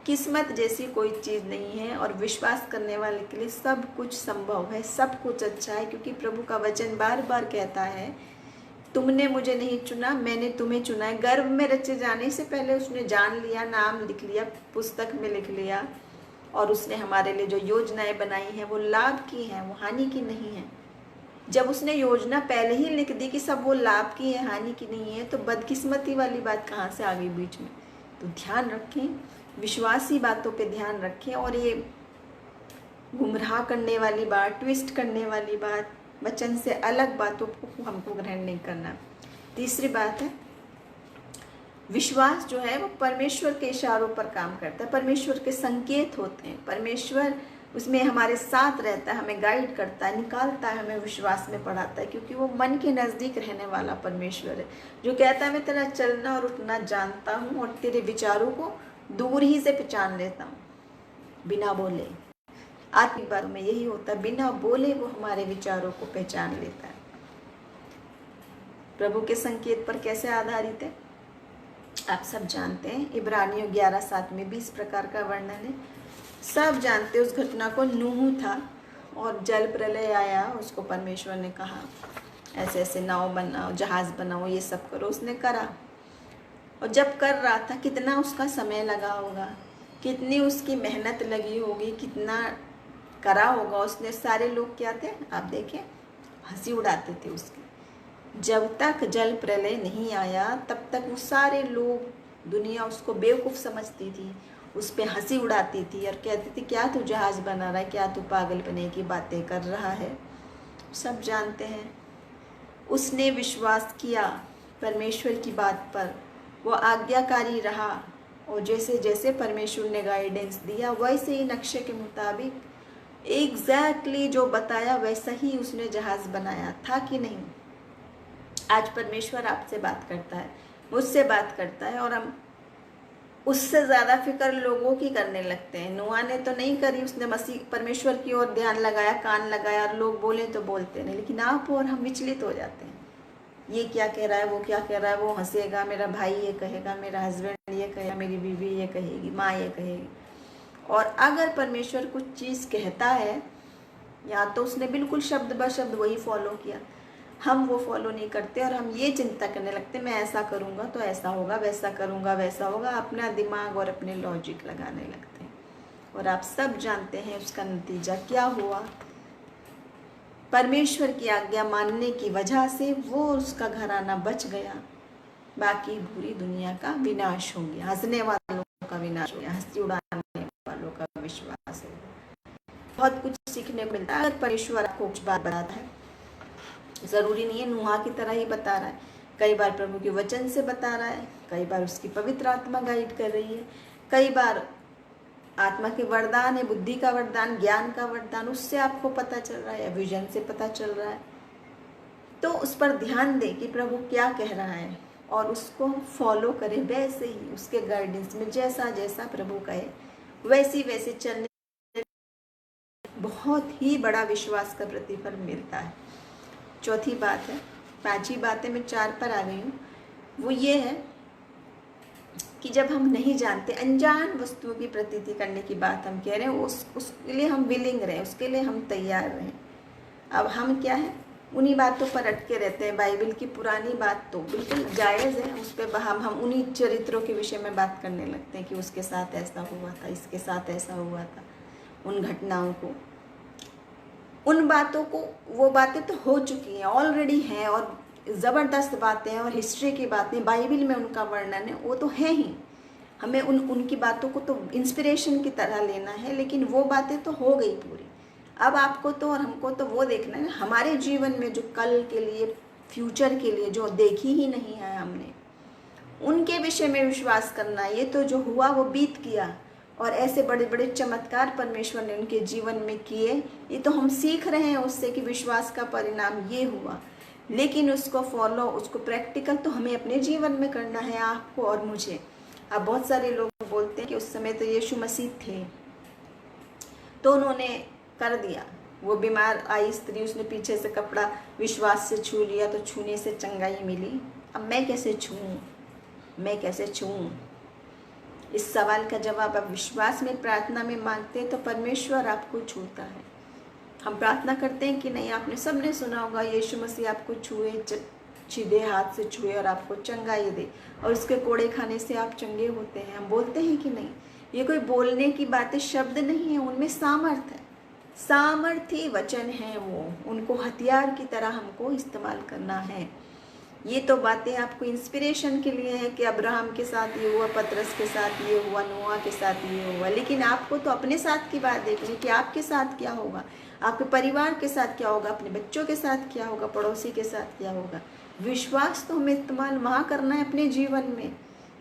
किस्मत जैसी कोई चीज़ नहीं है, और विश्वास करने वाले के लिए सब कुछ संभव है, सब कुछ अच्छा है। क्योंकि प्रभु का वचन बार बार कहता है, तुमने मुझे नहीं चुना, मैंने तुम्हें चुना है। गर्भ में रचे जाने से पहले उसने जान लिया, नाम लिख लिया, पुस्तक में लिख लिया, और उसने हमारे लिए जो योजनाएं बनाई हैं वो लाभ की हैं, वो हानि की नहीं है। जब उसने योजना पहले ही लिख दी कि सब वो लाभ की है, हानि की नहीं है, तो बदकिस्मती वाली बात कहाँ से आ गई बीच में? तो ध्यान रखें, विश्वासी बातों पे ध्यान रखें, और ये गुमराह करने वाली बात, ट्विस्ट करने वाली बात, वचन से अलग बातों को हमको ग्रहण नहीं करना। तीसरी बात है, विश्वास जो है वो परमेश्वर के इशारों पर काम करता है, परमेश्वर के संकेत होते हैं, परमेश्वर उसमें हमारे साथ रहता है, हमें गाइड करता है, निकालता है, हमें विश्वास में पढ़ाता है। क्योंकि वो मन के नज़दीक रहने वाला परमेश्वर है, जो कहता है मैं तेरा चलना और उठना जानता हूँ और तेरे विचारों को दूर ही से पहचान लेता हूँ, बिना बोले। आत्मिक बातों में यही होता है, बिना बोले वो हमारे विचारों को पहचान लेता है। प्रभु के संकेत पर कैसे आधारित है आप सब जानते हैं। इब्रानियों 11:7 में 20 प्रकार का वर्णन है, सब जानते उस घटना को। नूह था और जल प्रलय आया, उसको परमेश्वर ने कहा ऐसे ऐसे नाव बनाओ, जहाज बनाओ, ये सब करो, उसने करा। और जब कर रहा था कितना उसका समय लगा होगा, कितनी उसकी मेहनत लगी होगी, कितना करा होगा उसने। सारे लोग क्या थे आप देखें, हंसी उड़ाते थे उसकी। जब तक जल प्रलय नहीं आया तब तक वो सारे लोग, दुनिया उसको बेवकूफ़ समझती थी, उस पर हंसी उड़ाती थी और कहती थी क्या तू जहाज बना रहा है, क्या तू पागलपने की बातें कर रहा है। सब जानते हैं उसने विश्वास किया परमेश्वर की बात पर, वो आज्ञाकारी रहा, और जैसे जैसे परमेश्वर ने गाइडेंस दिया वैसे ही नक्शे के मुताबिक एग्जैक्टली जो बताया वैसा ही उसने जहाज़ बनाया था कि नहीं। आज परमेश्वर आपसे बात करता है, मुझसे बात करता है, और हम उससे ज़्यादा फिक्र लोगों की करने लगते हैं। नूहा ने तो नहीं करी, उसने मसीह परमेश्वर की ओर ध्यान लगाया, कान लगाया, और लोग बोले तो बोलते नहीं। लेकिन आप और हम विचलित हो जाते हैं, ये क्या कह रहा है, वो क्या कह रहा है, वो हंसेगा, मेरा भाई ये कहेगा, मेरा हस्बैंड ये कहेगा, मेरी बीवी ये कहेगी, माँ ये कहेगी। और अगर परमेश्वर कुछ चीज़ कहता है, या तो उसने बिल्कुल शब्द ब शब्द वही फॉलो किया, हम वो फॉलो नहीं करते और हम ये चिंता करने लगते, मैं ऐसा करूँगा तो ऐसा होगा, वैसा करूँगा वैसा होगा, अपना दिमाग और अपने लॉजिक लगाने लगते हैं। और आप सब जानते हैं उसका नतीजा क्या हुआ। परमेश्वर की आज्ञा मानने की वजह से वो उसका घराना बच गया, बाकी पूरी दुनिया का विनाश हो गया, हंसने वालों का विनाश हो गया, हंसी उड़ाने वालों का विश्वास हो गया। बहुत कुछ सीखने को मिलता है अगर परमेश्वर आपको कुछ बात बताता है। ज़रूरी नहीं है नूहा की तरह ही बता रहा है, कई बार प्रभु के वचन से बता रहा है, कई बार उसकी पवित्र आत्मा गाइड कर रही है, कई बार आत्मा के वरदान है, बुद्धि का वरदान, ज्ञान का वरदान, उससे आपको पता चल रहा है, विजन से पता चल रहा है। तो उस पर ध्यान दें कि प्रभु क्या कह रहा है और उसको फॉलो करें, वैसे ही उसके गाइडेंस में जैसा जैसा प्रभु कहे वैसे वैसे चलने, बहुत ही बड़ा विश्वास का प्रतिफल मिलता है। चौथी बात है, 5 बातें मैं 4 पर आ गई हूँ, वो ये है कि जब हम नहीं जानते, अनजान वस्तुओं की प्रतीति करने की बात हम कह रहे हैं, उसके लिए हम विलिंग रहें, उसके लिए हम तैयार रहें। अब हम क्या है, उन्हीं बातों पर अटके रहते हैं। बाइबल की पुरानी बात तो बिल्कुल जायज़ है, उस पर हम उन्हीं चरित्रों के विषय में बात करने लगते हैं कि उसके साथ ऐसा हुआ था, इसके साथ ऐसा हुआ था, उन घटनाओं को, उन बातों को, वो बातें तो हो चुकी हैं, ऑलरेडी हैं, और ज़बरदस्त बातें हैं और हिस्ट्री की बातें, बाइबल में उनका वर्णन है, वो तो है ही। हमें उनकी बातों को तो इंस्पिरेशन की तरह लेना है, लेकिन वो बातें तो हो गई पूरी। अब आपको तो और हमको तो वो देखना है हमारे जीवन में जो कल के लिए, फ्यूचर के लिए जो देखी ही नहीं है हमने, उनके विषय में विश्वास करना है। ये तो जो हुआ वो बीत गया, और ऐसे बड़े बड़े चमत्कार परमेश्वर ने उनके जीवन में किए, ये तो हम सीख रहे हैं उससे कि विश्वास का परिणाम ये हुआ। लेकिन उसको फॉलो, उसको प्रैक्टिकल तो हमें अपने जीवन में करना है, आपको और मुझे। अब बहुत सारे लोग बोलते हैं कि उस समय तो यीशु मसीह थे तो उन्होंने कर दिया, वो बीमार आई स्त्री, उसने पीछे से कपड़ा विश्वास से छू लिया तो छूने से चंगाई मिली। अब मैं कैसे छूऊं, मैं कैसे छूऊं? इस सवाल का जवाब आप विश्वास में, प्रार्थना में मांगते हैं तो परमेश्वर आपको छूता है। हम प्रार्थना करते हैं कि नहीं, आपने सबने सुना होगा, यीशु मसीह आपको छुए, सीधे हाथ से छुए और आपको चंगाई दे, और उसके कोड़े खाने से आप चंगे होते हैं। हम बोलते हैं कि नहीं? ये कोई बोलने की बातें, शब्द नहीं है, उनमें सामर्थ है, सामर्थी वचन है वो, उनको हथियार की तरह हमको इस्तेमाल करना है। ये तो बातें आपको इंस्पिरेशन के लिए है कि अब्राहम के साथ ये हुआ, पतरस के साथ ये हुआ, नूहा के साथ ये हुआ, लेकिन आपको तो अपने साथ की बात देखनी कि आपके साथ क्या होगा, आपके परिवार के साथ क्या होगा, अपने बच्चों के साथ क्या होगा, पड़ोसी के साथ क्या होगा। विश्वास तो हमें इस्तेमाल वहाँ करना है अपने जीवन में,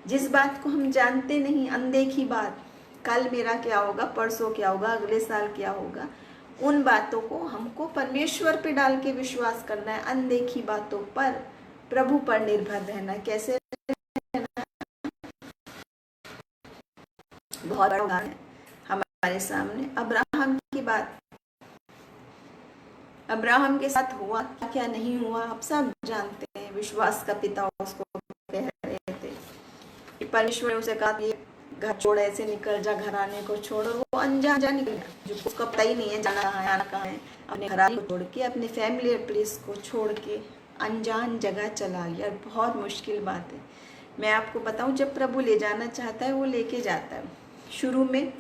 जिस बात को हम जानते नहीं, अनदेखी बात, कल मेरा क्या होगा, परसों क्या होगा, अगले साल क्या होगा, उन बातों को हमको परमेश्वर पे डाल के विश्वास करना है। अनदेखी बातों पर, प्रभु पर निर्भर रहना। कैसे रहना? बहुत बड़ा उदाहरण है हमारे सामने, अब्राहम की बात। अब्राहम के साथ हुआ क्या नहीं हुआ, आप सब जानते हैं। विश्वास का पिता उसको कह रहे थे कि परमेश्वर ने उसे कहा कि घर छोड़, ऐसे निकल जा, घराने को छोड़, और वो अनजान निकल गया, जो उसको पता ही नहीं है जाना कहाँ है, आना कहाँ है, अपने घराने को छोड़ के, अपने फैमिली प्लेस को छोड़ के अनजान जगह चला गया। बहुत मुश्किल बात है। मैं आपको बताऊं, जब प्रभु ले जाना चाहता है वो लेके जाता है। शुरू में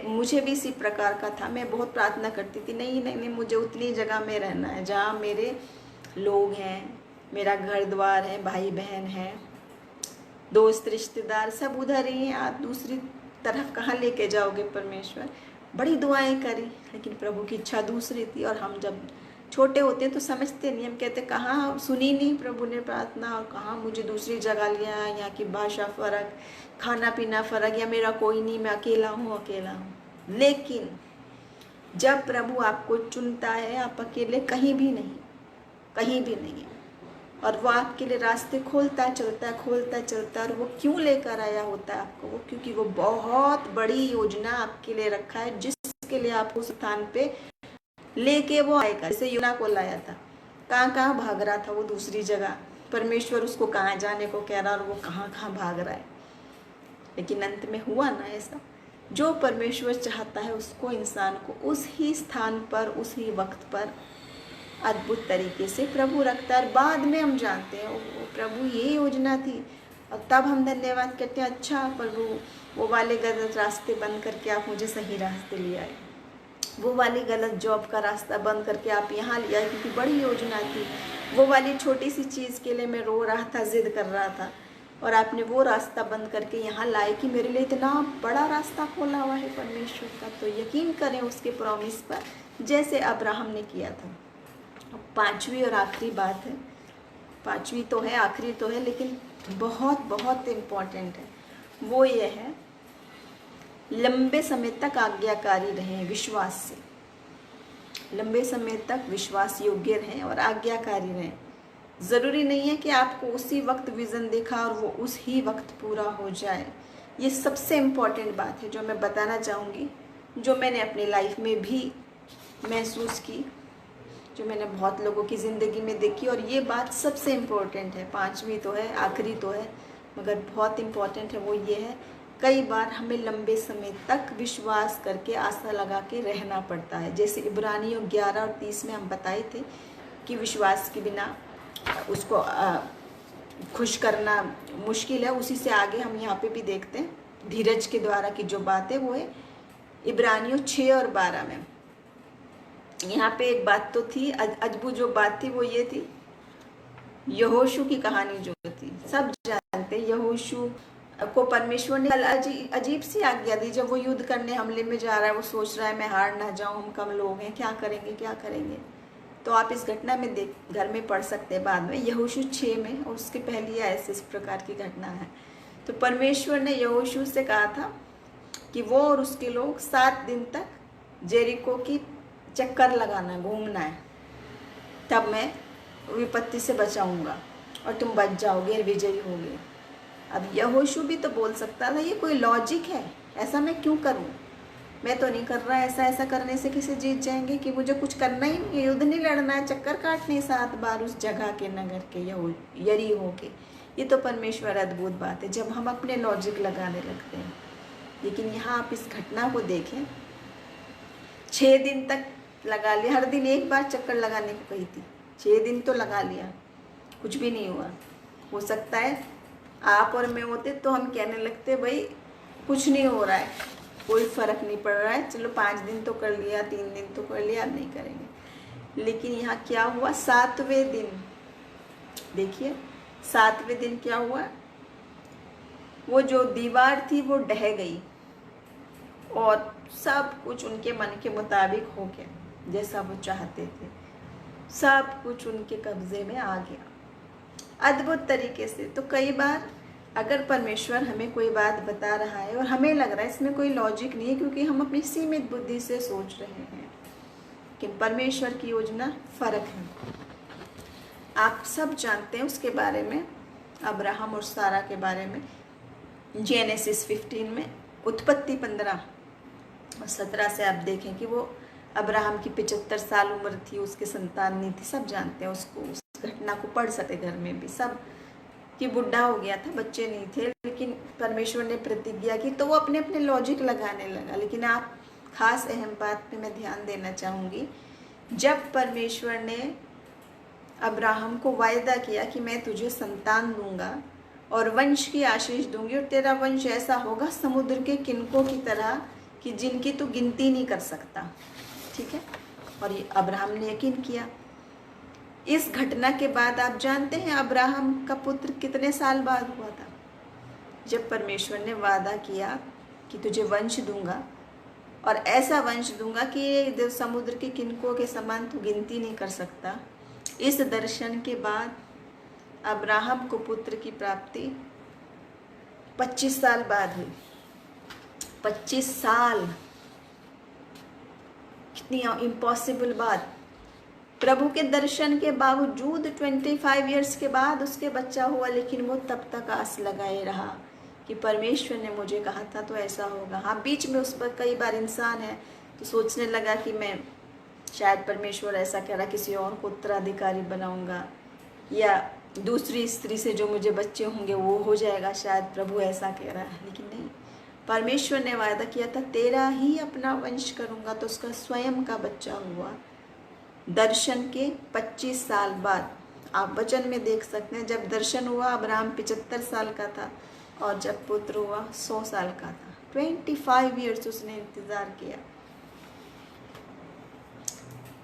मुझे भी इसी प्रकार का था, मैं बहुत प्रार्थना करती थी, नहीं, मुझे उतनी जगह में रहना है जहाँ मेरे लोग हैं, मेरा घर द्वार है, भाई बहन है, दोस्त रिश्तेदार सब उधर ही हैं, आप दूसरी तरफ कहाँ लेके जाओगे परमेश्वर। बड़ी दुआएं करी, लेकिन प्रभु की इच्छा दूसरी थी। और हम जब छोटे होते हैं तो समझते नहीं, हम कहते कहाँ सुनी नहीं प्रभु ने प्रार्थना, और कहाँ मुझे दूसरी जगह लिया, यहाँ की भाषा फ़र्क, खाना पीना फ़र्क, या मेरा कोई नहीं, मैं अकेला हूँ। लेकिन जब प्रभु आपको चुनता है, आप अकेले कहीं भी नहीं, कहीं भी नहीं। और वो आपके लिए रास्ते खोलता चलता है। और वो क्यों लेकर आया होता है आपको वो, क्योंकि वो बहुत बड़ी योजना आपके लिए रखा है, जिसके लिए आप उस स्थान पे लेके वो आएगा। जैसे यूना को लाया था, कहाँ भाग रहा था वो दूसरी जगह, परमेश्वर उसको कहाँ जाने को कह रहा और वो कहाँ भाग रहा है, लेकिन अंत में हुआ ना ऐसा। जो परमेश्वर चाहता है उसको, इंसान को उस ही स्थान पर उस ही वक्त पर अद्भुत तरीके से प्रभु रखता है। बाद में हम जानते हैं प्रभु ये योजना थी, और तब हम धन्यवाद कहते हैं, अच्छा प्रभु वो वाले गलत रास्ते बंद करके आप मुझे सही रास्ते ले आए, वो वाली गलत जॉब का रास्ता बंद करके आप यहाँ ले आए, क्योंकि बड़ी योजना थी। वो वाली छोटी सी चीज़ के लिए मैं रो रहा था, जिद कर रहा था, और आपने वो रास्ता बंद करके यहाँ लाए कि मेरे लिए इतना बड़ा रास्ता खोला हुआ है परमेश्वर का। तो यकीन करें उसके प्रॉमिस पर, जैसे अब्राहम ने किया था। पांचवी और आखिरी बात है, पांचवी तो है आखिरी तो है, लेकिन बहुत बहुत इम्पॉर्टेंट है, वो ये है लंबे समय तक आज्ञाकारी रहें विश्वास से। लंबे समय तक विश्वास योग्य रहें और आज्ञाकारी रहें। ज़रूरी नहीं है कि आपको उसी वक्त विज़न देखा और वो उस ही वक्त पूरा हो जाए। ये सबसे इम्पॉर्टेंट बात है जो मैं बताना चाहूँगी, जो मैंने अपनी लाइफ में भी महसूस की, जो मैंने बहुत लोगों की ज़िंदगी में देखी, और ये बात सबसे इम्पोर्टेंट है। पांचवी तो है, आखिरी तो है, मगर बहुत इम्पोर्टेंट है। वो ये है, कई बार हमें लंबे समय तक विश्वास करके आशा लगा के रहना पड़ता है। जैसे इब्रानियों 11 और 30 में हम बताए थे कि विश्वास के बिना उसको खुश करना मुश्किल है। उसी से आगे हम यहाँ पे भी देखते हैं धीरज के द्वारा की जो बात है, वो है इब्रानियों 6 और 12 में। यहाँ पे एक बात तो थी, अद्भुत जो बात थी वो ये थी, यहोशू की कहानी जो थी, सब जानते हैं। यहोशू को परमेश्वर ने अजीब सी आज्ञा दी। जब वो युद्ध करने हमले में जा रहा है, वो सोच रहा है मैं हार ना जाऊं, हम कम लोग हैं, क्या करेंगे। तो आप इस घटना में घर में पढ़ सकते हैं बाद में, यहोशू 6 में, और उसके पहले ऐसे इस प्रकार की घटना है। तो परमेश्वर ने यहोशू से कहा था कि वो और उसके लोग 7 दिन तक जेरिको की चक्कर लगाना, घूमना है, तब मैं विपत्ति से बचाऊंगा और तुम बच जाओगे और विजयी होगे। अब यहोशू भी तो बोल सकता था, ये कोई लॉजिक है, ऐसा मैं क्यों करूं, मैं तो नहीं कर रहा, ऐसा करने से किसे जीत जाएंगे, कि मुझे कुछ करना ही नहीं, युद्ध नहीं लड़ना है, चक्कर काटने 7 बार उस जगह के, नगर के, यरीहो के। ये तो परमेश्वर अद्भुत बात है जब हम अपने लॉजिक लगाने लगते हैं। लेकिन यहाँ आप इस घटना को देखें, 6 दिन तक लगा लिया, हर दिन एक बार चक्कर लगाने को कही थी, 6 दिन तो लगा लिया, कुछ भी नहीं हुआ। हो सकता है आप और मैं होते तो हम कहने लगते भाई कुछ नहीं हो रहा है, कोई फ़र्क नहीं पड़ रहा है, चलो 5 दिन तो कर लिया, 3 दिन तो कर लिया, अब नहीं करेंगे। लेकिन यहाँ क्या हुआ, 7वें दिन देखिए, 7वें दिन क्या हुआ, वो जो दीवार थी वो ढह गई और सब कुछ उनके मन के मुताबिक हो गया, जैसा वो चाहते थे, सब कुछ उनके कब्जे में आ गया अद्भुत तरीके से। तो कई बार अगर परमेश्वर हमें कोई बात बता रहा है और हमें लग रहा है इसमें कोई लॉजिक नहीं है, क्योंकि हम अपनी सीमित बुद्धि से सोच रहे हैं, लेकिन परमेश्वर की योजना फ़र्क है। आप सब जानते हैं उसके बारे में, अब्राहम और सारा के बारे में, जेनेसिस 15 में, उत्पत्ति 15 और 17 से आप देखें कि वो अब्राहम की 75 साल उम्र थी, उसके संतान नहीं थी, सब जानते हैं उसको, उस घटना को पढ़ सकते घर में भी सब, कि बुढ़ा हो गया था, बच्चे नहीं थे, लेकिन परमेश्वर ने प्रतिज्ञा की, तो वो अपने अपने लॉजिक लगाने लगा। लेकिन आप खास अहम बात पे मैं ध्यान देना चाहूँगी, जब परमेश्वर ने अब्राहम को वायदा किया कि मैं तुझे संतान दूंगा और वंश की आशीष दूंगी, और तेरा वंश ऐसा होगा समुद्र के किनकों की तरह कि जिनकी तू गिनती नहीं कर सकता, ठीक है, और ये अब्राहम ने यकीन किया। इस घटना के बाद आप जानते हैं अब्राहम का पुत्र कितने साल बाद हुआ था, जब परमेश्वर ने वादा किया कि तुझे वंश दूंगा और ऐसा वंश दूंगा कि समुद्र के किनकों के समान तू गिनती नहीं कर सकता। इस दर्शन के बाद अब्राहम को पुत्र की प्राप्ति 25 साल बाद हुई। 25 साल, कितनी इम्पॉसिबल बात, प्रभु के दर्शन के बावजूद 25 इयर्स के बाद उसके बच्चा हुआ, लेकिन वो तब तक आस लगाए रहा कि परमेश्वर ने मुझे कहा था तो ऐसा होगा। हाँ, बीच में उस पर कई बार इंसान है तो सोचने लगा कि मैं शायद परमेश्वर ऐसा कह रहा किसी और को उत्तराधिकारी बनाऊंगा, या दूसरी स्त्री से जो मुझे बच्चे होंगे वो हो जाएगा, शायद प्रभु ऐसा कह रहा है। लेकिन नहीं, परमेश्वर ने वायदा किया था तेरा ही अपना वंश करूंगा, तो उसका स्वयं का बच्चा हुआ दर्शन के 25 साल बाद। आप वचन में देख सकते हैं, जब दर्शन हुआ अब्राहम 75 साल का था और जब पुत्र हुआ 100 साल का था। 25 इयर्स उसने इंतज़ार किया।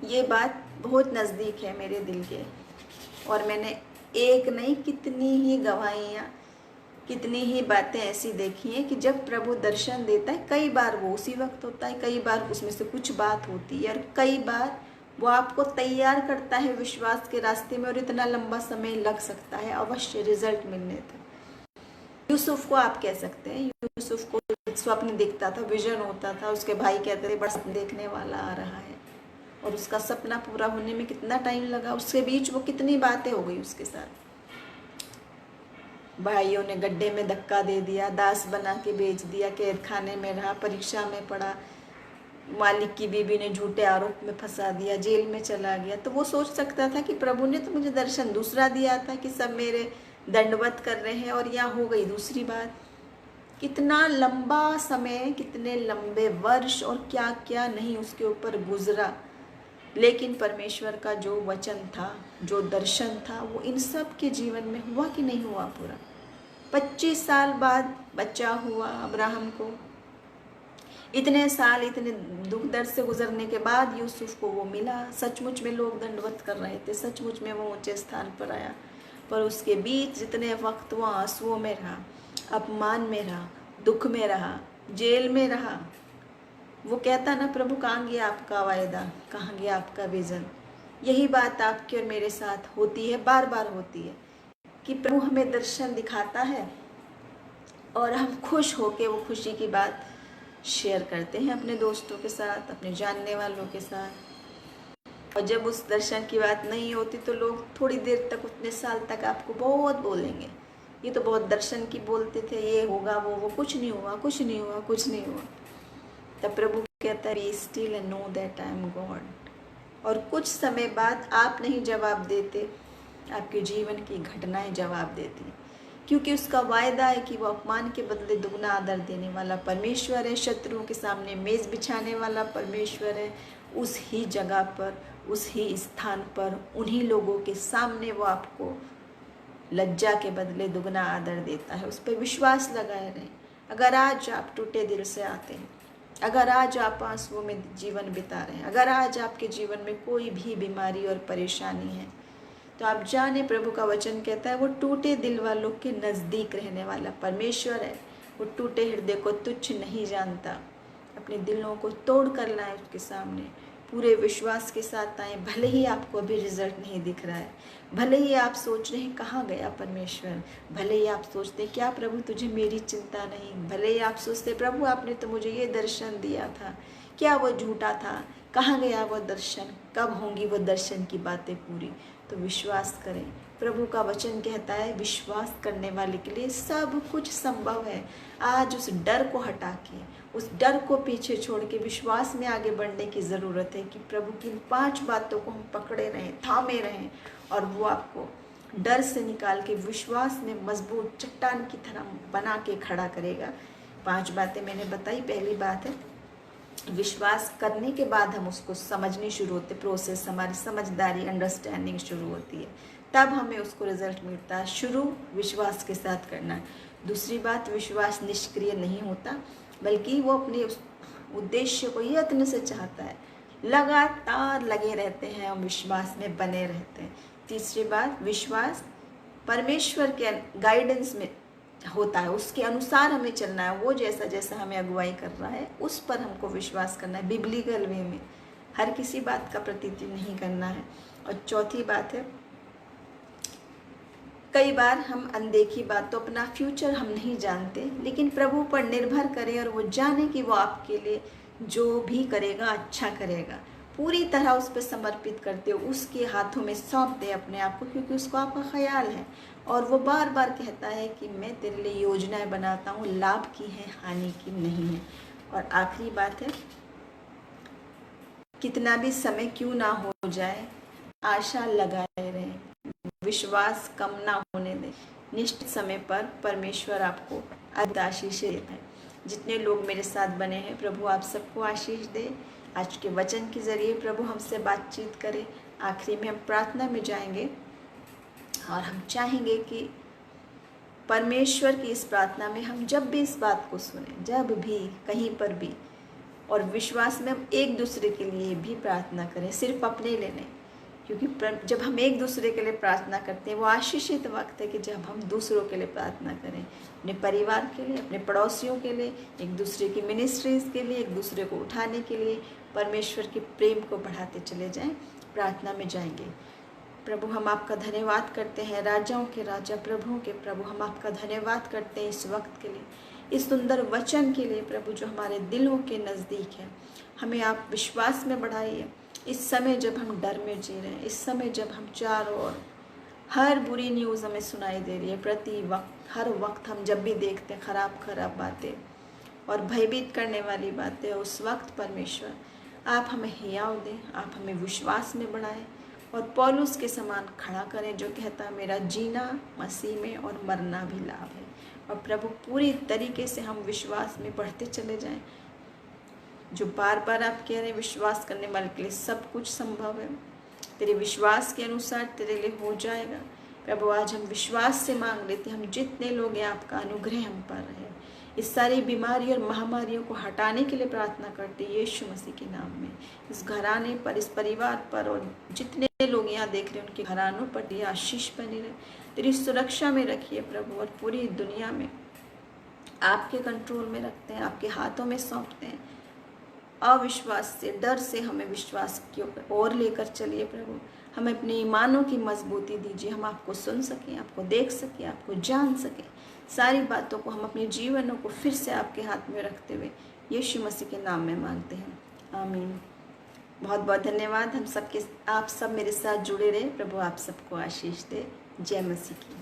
ये बात बहुत नज़दीक है मेरे दिल के, और मैंने एक नहीं कितनी ही गवाहियाँ, कितनी ही बातें ऐसी देखी हैं कि जब प्रभु दर्शन देता है, कई बार वो उसी वक्त होता है, कई बार उसमें से कुछ बात होती है, और कई बार वो आपको तैयार करता है विश्वास के रास्ते में, और इतना लंबा समय लग सकता है अवश्य रिजल्ट मिलने तक। यूसुफ को आप कह सकते हैं, यूसुफ को स्वप्न दिखता था, विजन होता था, उसके भाई कहते थे बड़ा सपना देखने वाला आ रहा है, और उसका सपना पूरा होने में कितना टाइम लगा। उसके बीच वो कितनी बातें हो गई उसके साथ। भाइयों ने गड्ढे में धक्का दे दिया, दास बना के बेच दिया, कैद खाने में रहा, परीक्षा में पड़ा, मालिक की बीबी ने झूठे आरोप में फंसा दिया, जेल में चला गया। तो वो सोच सकता था कि प्रभु ने तो मुझे दर्शन दूसरा दिया था कि सब मेरे दंडवत कर रहे हैं, और यहाँ हो गई दूसरी बात। कितना लंबा समय, कितने लंबे वर्ष और क्या क्या नहीं उसके ऊपर गुजरा, लेकिन परमेश्वर का जो वचन था, जो दर्शन था, वो इन सब के जीवन में हुआ कि नहीं हुआ पूरा। 25 साल बाद बच्चा हुआ अब्राहम को। इतने साल, इतने दुख दर्द से गुजरने के बाद यूसुफ को वो मिला। सचमुच में लोग दंडवत कर रहे थे, सचमुच में वो ऊंचे स्थान पर आया, पर उसके बीच जितने वक्त वो आंसुओं में रहा, अपमान में रहा, दुख में रहा, जेल में रहा, वो कहता ना प्रभु कहाँ गया आपका वायदा, कहाँ गया आपका विज़न। यही बात आपके और मेरे साथ होती है, बार बार होती है कि प्रभु हमें दर्शन दिखाता है और हम खुश होके वो खुशी की बात शेयर करते हैं अपने दोस्तों के साथ, अपने जानने वालों के साथ। और जब उस दर्शन की बात नहीं होती तो लोग थोड़ी देर तक, उतने साल तक आपको बहुत बोलेंगे, ये तो बहुत दर्शन की बोलते थे, ये होगा वो कुछ नहीं हुआ, कुछ नहीं हुआ, कुछ नहीं हुआ। तब प्रभु कहता है be still and know that I am God. और कुछ समय बाद आप नहीं जवाब देते, आपके जीवन की घटनाएं जवाब देती हैं, क्योंकि उसका वायदा है कि वो अपमान के बदले दुगना आदर देने वाला परमेश्वर है, शत्रुओं के सामने मेज बिछाने वाला परमेश्वर है। उस ही जगह पर, उस ही स्थान पर, उन्हीं लोगों के सामने वो आपको लज्जा के बदले दुगना आदर देता है। उस पर विश्वास लगाए रहें। अगर आज आप टूटे दिल से आते हैं, अगर आज आप आंसुओं में जीवन बिता रहे हैं, अगर आज आपके जीवन में कोई भी बीमारी और परेशानी है, तो आप जाने प्रभु का वचन कहता है वो टूटे दिल वालों के नज़दीक रहने वाला परमेश्वर है। वो टूटे हृदय को तुच्छ नहीं जानता। अपने दिलों को तोड़ कर लाएं उसके सामने, पूरे विश्वास के साथ आएँ। भले ही आपको अभी रिजल्ट नहीं दिख रहा है, भले ही आप सोच रहे हैं कहाँ गया परमेश्वर, भले ही आप सोचते क्या प्रभु तुझे मेरी चिंता नहीं, भले ही आप सोचते प्रभु आपने तो मुझे ये दर्शन दिया था, क्या वो झूठा था, कहाँ गया वो दर्शन, कब होंगी वो दर्शन की बातें पूरी। तो विश्वास करें, प्रभु का वचन कहता है विश्वास करने वाले के लिए सब कुछ संभव है। आज उस डर को हटा के, उस डर को पीछे छोड़ के विश्वास में आगे बढ़ने की ज़रूरत है कि प्रभु की 5 बातों को हम पकड़े रहें, थामे रहें, और वो आपको डर से निकाल के विश्वास में मजबूत चट्टान की तरह बना के खड़ा करेगा। 5 बातें मैंने बताई। पहली बात है विश्वास करने के बाद हम उसको समझने शुरू होते, प्रोसेस, हमारी समझदारी, अंडरस्टैंडिंग शुरू होती है, तब हमें उसको रिजल्ट मिलता है। शुरू विश्वास के साथ करना है। दूसरी बात, विश्वास निष्क्रिय नहीं होता, बल्कि वो अपने उस उद्देश्य को यत्न से चाहता है, लगातार लगे रहते हैं और विश्वास में बने रहते हैं। तीसरी बात, विश्वास परमेश्वर के गाइडेंस में होता है, उसके अनुसार हमें चलना है। वो जैसा जैसा हमें अगुवाई कर रहा है उस पर हमको विश्वास करना है, बिब्लिकल वे में, हर किसी बात का प्रतीति नहीं करना है। और चौथी बात है, कई बार हम अनदेखी बातों, अपना फ्यूचर हम नहीं जानते, लेकिन प्रभु पर निर्भर करें और वो जाने कि वो आपके लिए जो भी करेगा अच्छा करेगा। पूरी तरह उस पर समर्पित कर दे, उसके हाथों में सौंप दे अपने आप को, क्योंकि उसको आपका ख्याल है और वो बार बार कहता है कि मैं तेरे लिए योजनाएं बनाता हूँ, लाभ की है हानि की नहीं है। और आखिरी बात है, कितना भी समय क्यों ना हो जाए, आशा लगाए रहें, विश्वास कम ना होने दें। निश्चित समय पर परमेश्वर आपको अद्भुत आशीष देता है। जितने लोग मेरे साथ बने हैं, प्रभु आप सबको आशीष दे। आज के वचन के जरिए प्रभु हमसे बातचीत करें। आखिरी में हम प्रार्थना में जाएंगे और हम चाहेंगे कि परमेश्वर की इस प्रार्थना में हम जब भी इस बात को सुने, जब भी कहीं पर भी, और विश्वास में हम एक दूसरे के लिए भी प्रार्थना करें, सिर्फ अपने लिए नहीं। क्योंकि जब हम एक दूसरे के लिए प्रार्थना करते हैं, वो आशीषित वक्त है कि जब हम दूसरों के लिए प्रार्थना करें, अपने परिवार के लिए, अपने पड़ोसियों के लिए, एक दूसरे की मिनिस्ट्रीज़ के लिए, एक दूसरे को उठाने के लिए, परमेश्वर के प्रेम को बढ़ाते चले जाएं। प्रार्थना में जाएंगे। प्रभु हम आपका धन्यवाद करते हैं, राजाओं के राजा, प्रभुओं के प्रभु, हम आपका धन्यवाद करते हैं इस वक्त के लिए, इस सुंदर वचन के लिए प्रभु, जो हमारे दिलों के नज़दीक है। हमें आप विश्वास में बढ़ाइए। इस समय जब हम डर में जी रहे हैं, इस समय जब हम चारों ओर हर बुरी न्यूज़ हमें सुनाई दे रही है, प्रति वक्त, हर वक्त हम जब भी देखते हैं खराब बातें और भयभीत करने वाली बातें, उस वक्त परमेश्वर आप हमें हियाव दें, आप हमें विश्वास में बढ़ाएं और पौलुस के समान खड़ा करें, जो कहता है मेरा जीना मसीह में और मरना भी लाभ है। और प्रभु पूरी तरीके से हम विश्वास में बढ़ते चले जाएं। जो बार बार आप कह रहे हैं, विश्वास करने वाले के लिए सब कुछ संभव है, तेरे विश्वास के अनुसार तेरे लिए हो जाएगा। प्रभु आज हम विश्वास से मांग लेते हैं, हम जितने लोग हैं आपका अनुग्रह हम पर रहे, इस सारी बीमारी और महामारियों को हटाने के लिए प्रार्थना करते हैं यीशु मसीह के नाम में। इस घराने पर, इस परिवार पर और जितने लोग यहाँ देख रहे हैं उनके घरानों पर ये आशीष बनी रहे, तेरी सुरक्षा में रखिए प्रभु। और पूरी दुनिया में आपके कंट्रोल में रखते हैं, आपके हाथों में सौंपते हैं। अविश्वास से, डर से हमें विश्वास की ओर लेकर चलिए प्रभु। हमें अपने ईमानों की मजबूती दीजिए, हम आपको सुन सकें, आपको देख सकें, आपको जान सकें। सारी बातों को हम अपने जीवनों को फिर से आपके हाथ में रखते हुए यीशु मसीह के नाम में मांगते हैं, आमीन। बहुत बहुत धन्यवाद। हम सबके, आप सब मेरे साथ जुड़े रहे। प्रभु आप सबको आशीष दे। जय मसीह की।